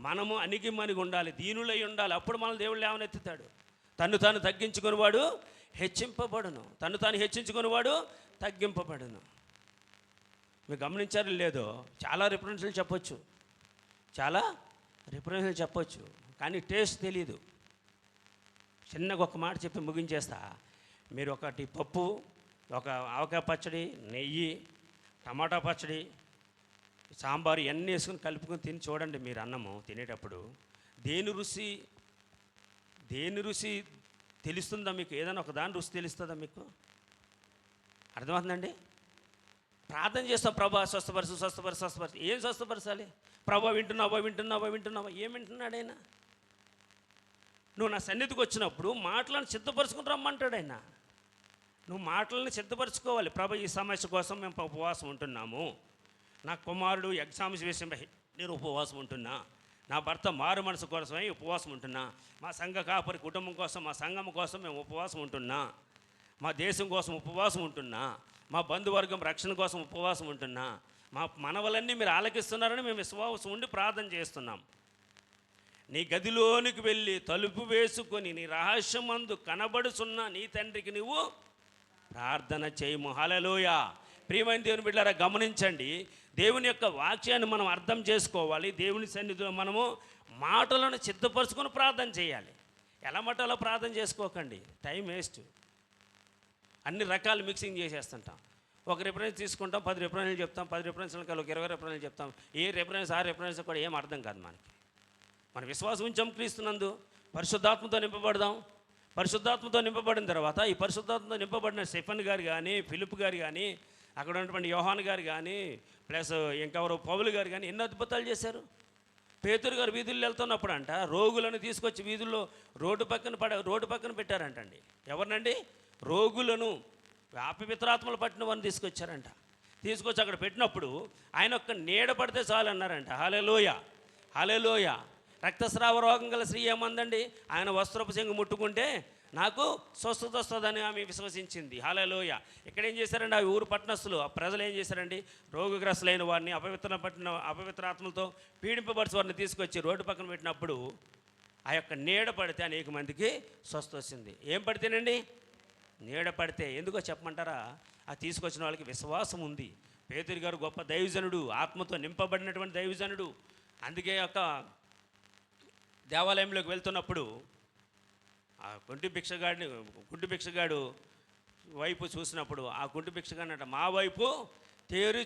[SPEAKER 1] మనము మనిగి ఉండాలి, దీనులై ఉండాలి. అప్పుడు మనం దేవుడు లేవనెత్తుతాడు. తను తాను తగ్గించుకునేవాడు హెచ్చింపబడును, తను తాను హెచ్చించుకునేవాడు తగ్గింపబడును. మీరు గమనించారు లేదో, చాలా రిఫరెన్స్లు చెప్పొచ్చు, చాలా రిఫరెన్స్లు చెప్పొచ్చు, కానీ టేస్ట్ తెలీదు. చిన్నగా ఒక మాట చెప్పి ముగించేస్తా. మీరు ఒకటి పప్పు, ఒక ఆవకాయ పచ్చడి, నెయ్యి, టమాటా పచ్చడి, సాంబారు ఇవన్నీ వేసుకుని కలుపుకొని తిని చూడండి. మీరు అన్నము తినేటప్పుడు దేని రుచి తెలుస్తుందా మీకు? ఏదైనా ఒక దాని రుచి తెలుస్తుందా మీకు? అర్థమవుతుందండి? ప్రార్థన చేస్తాం, ప్రభా స్వస్థపరచు. ఏం స్వస్థపరచాలి? ప్రభా వింటున్నావా? ఏం వింటున్నాడు ఆయన? నువ్వు నా సన్నిధికి వచ్చినప్పుడు మాటలను సిద్ధపరచుకుని రమ్మంటాడు ఆయన. నువ్వు మాటలను సిద్ధపరచుకోవాలి. ప్రభా ఈ సమస్య కోసం మేము ఉపవాసం ఉంటున్నాము, నా కుమారుడు ఎగ్జామ్స్ విషయంపై నేను ఉపవాసం ఉంటున్నా, నా భర్త మారు మనసు కోసమై ఉపవాసం ఉంటున్నా, మా సంఘ కాపరి కుటుంబం కోసం, మా సంఘం కోసం మేము ఉపవాసం ఉంటున్నా, మా దేశం కోసం ఉపవాసం ఉంటున్నా, మా బంధువర్గం రక్షణ కోసం ఉపవాసం ఉంటున్నా, మా మనవలన్నీ మీరు ఆలకిస్తున్నారని మేము విశ్వాసం ఉండి ప్రార్థన చేస్తున్నాం. నీ గదిలోనికి వెళ్ళి తలుపు వేసుకొని నీ రహస్యమందు కనబడుచున్న నీ తండ్రికి నువ్వు ప్రార్థన చేయము. హల్లెలూయా. ప్రియమైన దేవుని బిడ్డలారా, గమనించండి, దేవుని యొక్క వాక్యాన్ని మనం అర్థం చేసుకోవాలి. దేవుని సన్నిధిలో మనము మాటలను సిద్ధపరచుకొని ప్రార్థన చేయాలి. ఎలా మాటలో ప్రార్థన చేసుకోకండి, టైం వేస్ట్. అన్ని రకాలు మిక్సింగ్ చేసేస్తుంటాం. ఒక రిఫరెన్స్ తీసుకుంటాం, 10 రిఫరెన్స్లు చెప్తాం, 10 రిఫరెన్స్లు కలిసి ఒక 20 రిఫరెన్స్లు చెప్తాం. ఏ రిఫరెన్స్ ఆ రిఫరెన్స్ కూడా ఏం అర్థం కాదు మనకి. మన విశ్వాసం ఉంచాం క్రీస్తునందు, పరిశుద్ధాత్మతో నింపబడదాం. పరిశుద్ధాత్మతో నింపబడిన తర్వాత ఈ పరిశుద్ధాత్మతో నింపబడిన స్టెఫెన్ గారు కానీ, ఫిలిప్ గారు కానీ, అక్కడ ఉన్నటువంటి యోహాన్ గారు కానీ, ప్లస్ ఇంకెవరు పౌలు గారు కానీ ఎన్నో అద్భుతాలు చేశారు. పేతురు గారు వీధుల్లో వెళ్తున్నప్పుడు అంట రోగులను తీసుకొచ్చి వీధుల్లో రోడ్డు పక్కన పెట్టారంటండి. ఎవరినండి? రోగులను, అపవిత్రాత్మలు పట్టిన వారిని తీసుకొచ్చారంట. తీసుకొచ్చి అక్కడ పెట్టినప్పుడు ఆయన ఒక్క నీడ పడితే చాలు అన్నారంట. హల్లెలూయా. రక్తస్రావ రోగం గల స్త్రీ ఏమందండి? ఆయన వస్త్రపు చెంగు ముట్టుకుంటే నాకు స్వస్థత వస్తుందని ఆమె విశ్వసించింది. హల్లెలూయా. ఇక్కడ ఏం చేశారండి? ఆ ఊరు పట్టణస్తులు, ఆ ప్రజలు ఏం చేశారండి? రోగగ్రస్తులైన వారిని, అపవిత్రాత్మలతో పీడింపబడిన వారిని తీసుకొచ్చి రోడ్డు పక్కన పెట్టినప్పుడు ఆ యొక్క నీడ పడితే అనేక మందికి స్వస్థ వచ్చింది. ఏం పడితేనండి? నీడ పడితే. ఎందుకో చెప్పమంటారా? ఆ తీసుకొచ్చిన వాళ్ళకి విశ్వాసం ఉంది. పేతురు గారు గొప్ప దైవజనుడు, ఆత్మతో నింపబడినటువంటి దైవజనుడు. అందుకే ఒక దేవాలయంలోకి వెళ్తున్నప్పుడు ఆ కుంటి భిక్షగాడు వైపు చూసినప్పుడు ఆ కుంటి భిక్షగాడు అంట, మా వైపు తేరి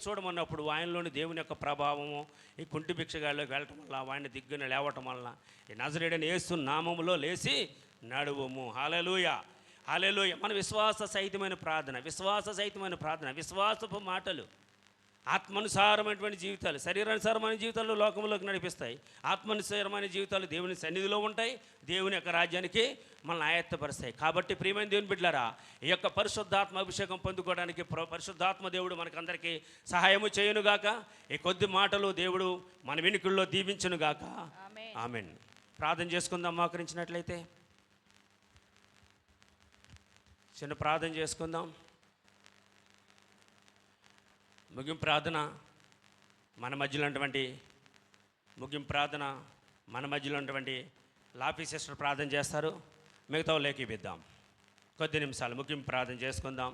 [SPEAKER 1] చూడమన్నప్పుడు ఆయనలోని దేవుని యొక్క ప్రభావము ఈ కుంటి భిక్షగాడిలోకి వెళ్ళటం వల్ల, ఆయన దిగ్గున లేవటం వల్ల ఈ నజరేయుడైన యేసు నామములో లేచి నడువుము. హల్లెలూయా. మన విశ్వాస సహితమైన ప్రార్థన, విశ్వాసపు మాటలు, ఆత్మానుసారమైనటువంటి జీవితాలు, శరీరానుసారమైన జీవితాలు లోకంలోకి నడిపిస్తాయి. ఆత్మానుసారమైన జీవితాలు దేవుని సన్నిధిలో ఉంటాయి, దేవుని యొక్క రాజ్యానికి మనల్ని ఆయత్తపరుస్తాయి. కాబట్టి ప్రియమైన దేవుని బిడ్డలారా, ఈ యొక్క పరిశుద్ధాత్మ అభిషేకం పొందుకోవడానికి పరిశుద్ధాత్మ దేవుడు మనకందరికీ సహాయము చేయునుగాక. ఈ కొద్ది మాటలు దేవుడు మన వినికిల్లో దీవించునుగాక. ఆమేన్. ప్రార్థన చేసుకుందాం. మోకరించినట్లయితే చిన్న ప్రార్థన చేసుకుందాం. ముగింపు ప్రార్థన మన మధ్యలో ఉన్నటువంటి లాఫీ సిస్టర్ ప్రార్థన చేస్తారు. మిగతా లేఖిద్దాం. కొద్ది నిమిషాలు ముగింపు ప్రార్థన చేసుకుందాం.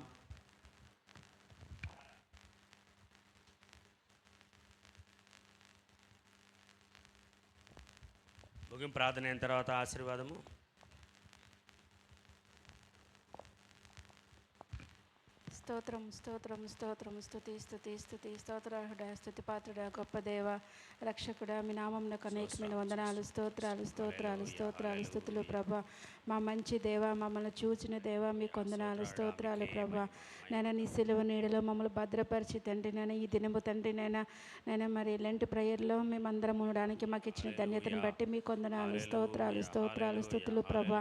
[SPEAKER 1] ముగింపు ప్రార్థన అయిన తర్వాత ఆశీర్వాదము.
[SPEAKER 6] స్తోత్రం స్తోత్రం స్తోత్రం స్తుతి స్తుతి స్తుతి స్తోత్రార్హుడా, స్తుతి పాత్రుడా, గొప్ప దేవ, రక్షకుడా, మీ నామమునకు అనేకమైన వందనాలు, స్తోత్రాలు స్తోత్రాలు స్తోత్రాలు స్తుతులు ప్రభా. మా మంచి దేవ, మమ్మల్ని చూచిన దేవ, మీకు వందనాలు స్తోత్రాలు ప్రభా. నేను నీ సిలువ నీడలో మమ్మల్ని భద్రపరిచి తండ్రి, నేను ఈ దినము తండ్రి, నేను మరి ఇలాంటి ప్రేయర్లో మేమందరం ఉండడానికి మాకు ఇచ్చిన ధన్యతను బట్టి మీకు వందనాలు స్తోత్రాలు స్తోత్రాలు స్తుతులు ప్రభా.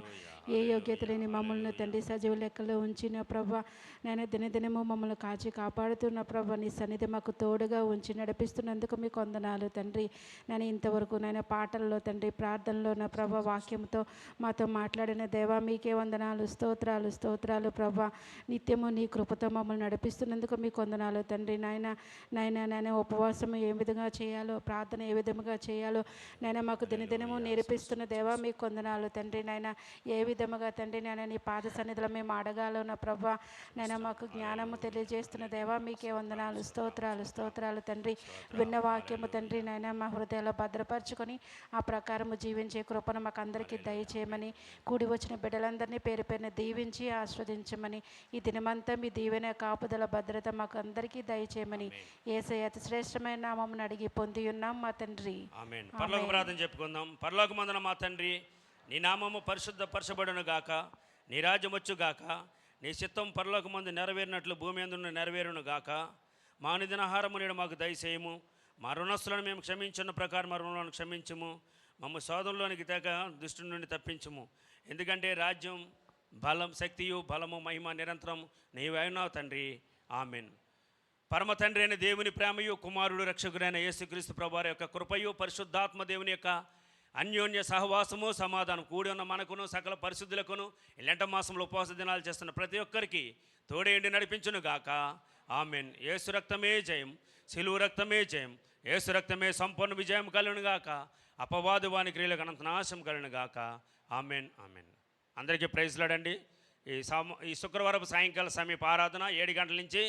[SPEAKER 6] ఏ యోగ్యత లేని మమ్మల్ని తండ్రి సజీవ లెక్కలో ఉంచిన ప్రభా, నేను దినదినము మమ్మల్ని కాచి కాపాడుతున్న ప్రభా నీ సన్నిధి మాకు తోడుగా ఉంచి నడిపిస్తున్నందుకు మీకు వందనాలు తండ్రి. నేను ఇంతవరకు నేను పాటల్లో తండ్రి, ప్రార్థనలో నా ప్రభా వాక్యంతో మాతో మాట్లాడిన దేవా మీకే వందనాలు, స్తోత్రాలు స్తోత్రాలు ప్రభా. నిత్యము నీ కృపతో మమ్మల్ని నడిపిస్తున్నందుకు మీకు వందనాలు తండ్రి. నాయన ఉపవాసం ఏ విధంగా చేయాలో, ప్రార్థన ఏ విధముగా చేయాలో నాయన మాకు దినదినము నేర్పిస్తున్న దేవా మీకు వందనాలు తండ్రి. నాయన ఏ విధముగా తండ్రి నాయన నీ పాద సన్నిధిలో మేము అడగాలో నా ప్రభా నాయన మాకు జ్ఞానము తెలియజేస్తున్న దేవా మీకే వందనాలు, స్తోత్రాలు స్తోత్రాలు తండ్రి. విన్న వాక్యము తండ్రి నాయన మా హృదయాల్లో భద్రపరచుకొని ఆ ప్రకారము జీవించే కృపను మాకు అందరికీ దయచేయమని, కూడి వచ్చిన బిడ్డలందరినీ పేరు పేరున దీవించి ఆస్వాదించమని, ఈ దినమంతా మీ దీవెన కాపుదల భద్రత మాకు అందరికీ దయచేయమని యేసయ్య అతి శ్రేష్టమైన నామమును అడిగి పొంది ఉన్నాం మా తండ్రి.
[SPEAKER 1] ఆమేన్. పరలోక ప్రార్థన చెప్పుకుందాం. పరలోకమందున మా తండ్రి, నీ నామము పరిశుద్ధపరచబడును గాక, నీ రాజ్యం వచ్చు గాక, నీ చిత్తం పరలోకమందు నెరవేరినట్లు భూమి యందును నెరవేరును గాక. మా అనుదినాహారము నేడు మాకు దయచేయము, మా రుణస్తులను మేము క్షమించిన ప్రకారం మా రుణాలను క్షమించుము, మమ్మ శోధంలోనికి తెగ దుష్టు నుండి తప్పించుము. ఎందుకంటే రాజ్యం, బలం, శక్తియు, బలము, మహిమ నిరంతరం నీవైనావు తండ్రి. ఆమెన్. పరమ తండ్రి అయిన దేవుని ప్రేమయు, కుమారుడు రక్షకుడైన యేసుక్రీస్తు ప్రభువారి యొక్క కృపయు, పరిశుద్ధాత్మ దేవుని యొక్క అన్యోన్య సహవాసము, సమాధానం కూడి ఉన్న మనకును సకల పరిశుద్ధులకును లెంట మాసంలో ఉపవాస దినాలు చేస్తున్న ప్రతి ఒక్కరికి తోడేండి నడిపించును గాక. ఆమెన్. యేసు రక్తమే జయం, సిలువు రక్తమే జయం, యేసు రక్తమే సంపూర్ణ విజయం కలుగును గాక. అపవాదు వాని క్రియలకు అనంత నాశం కలుగును గాక. Amen amen. అందరికీ ప్రైజ్ లాడండి. ఈ శుక్రవారం సాయంకాల సమీప ఆరాధన 7 గంటల నుంచి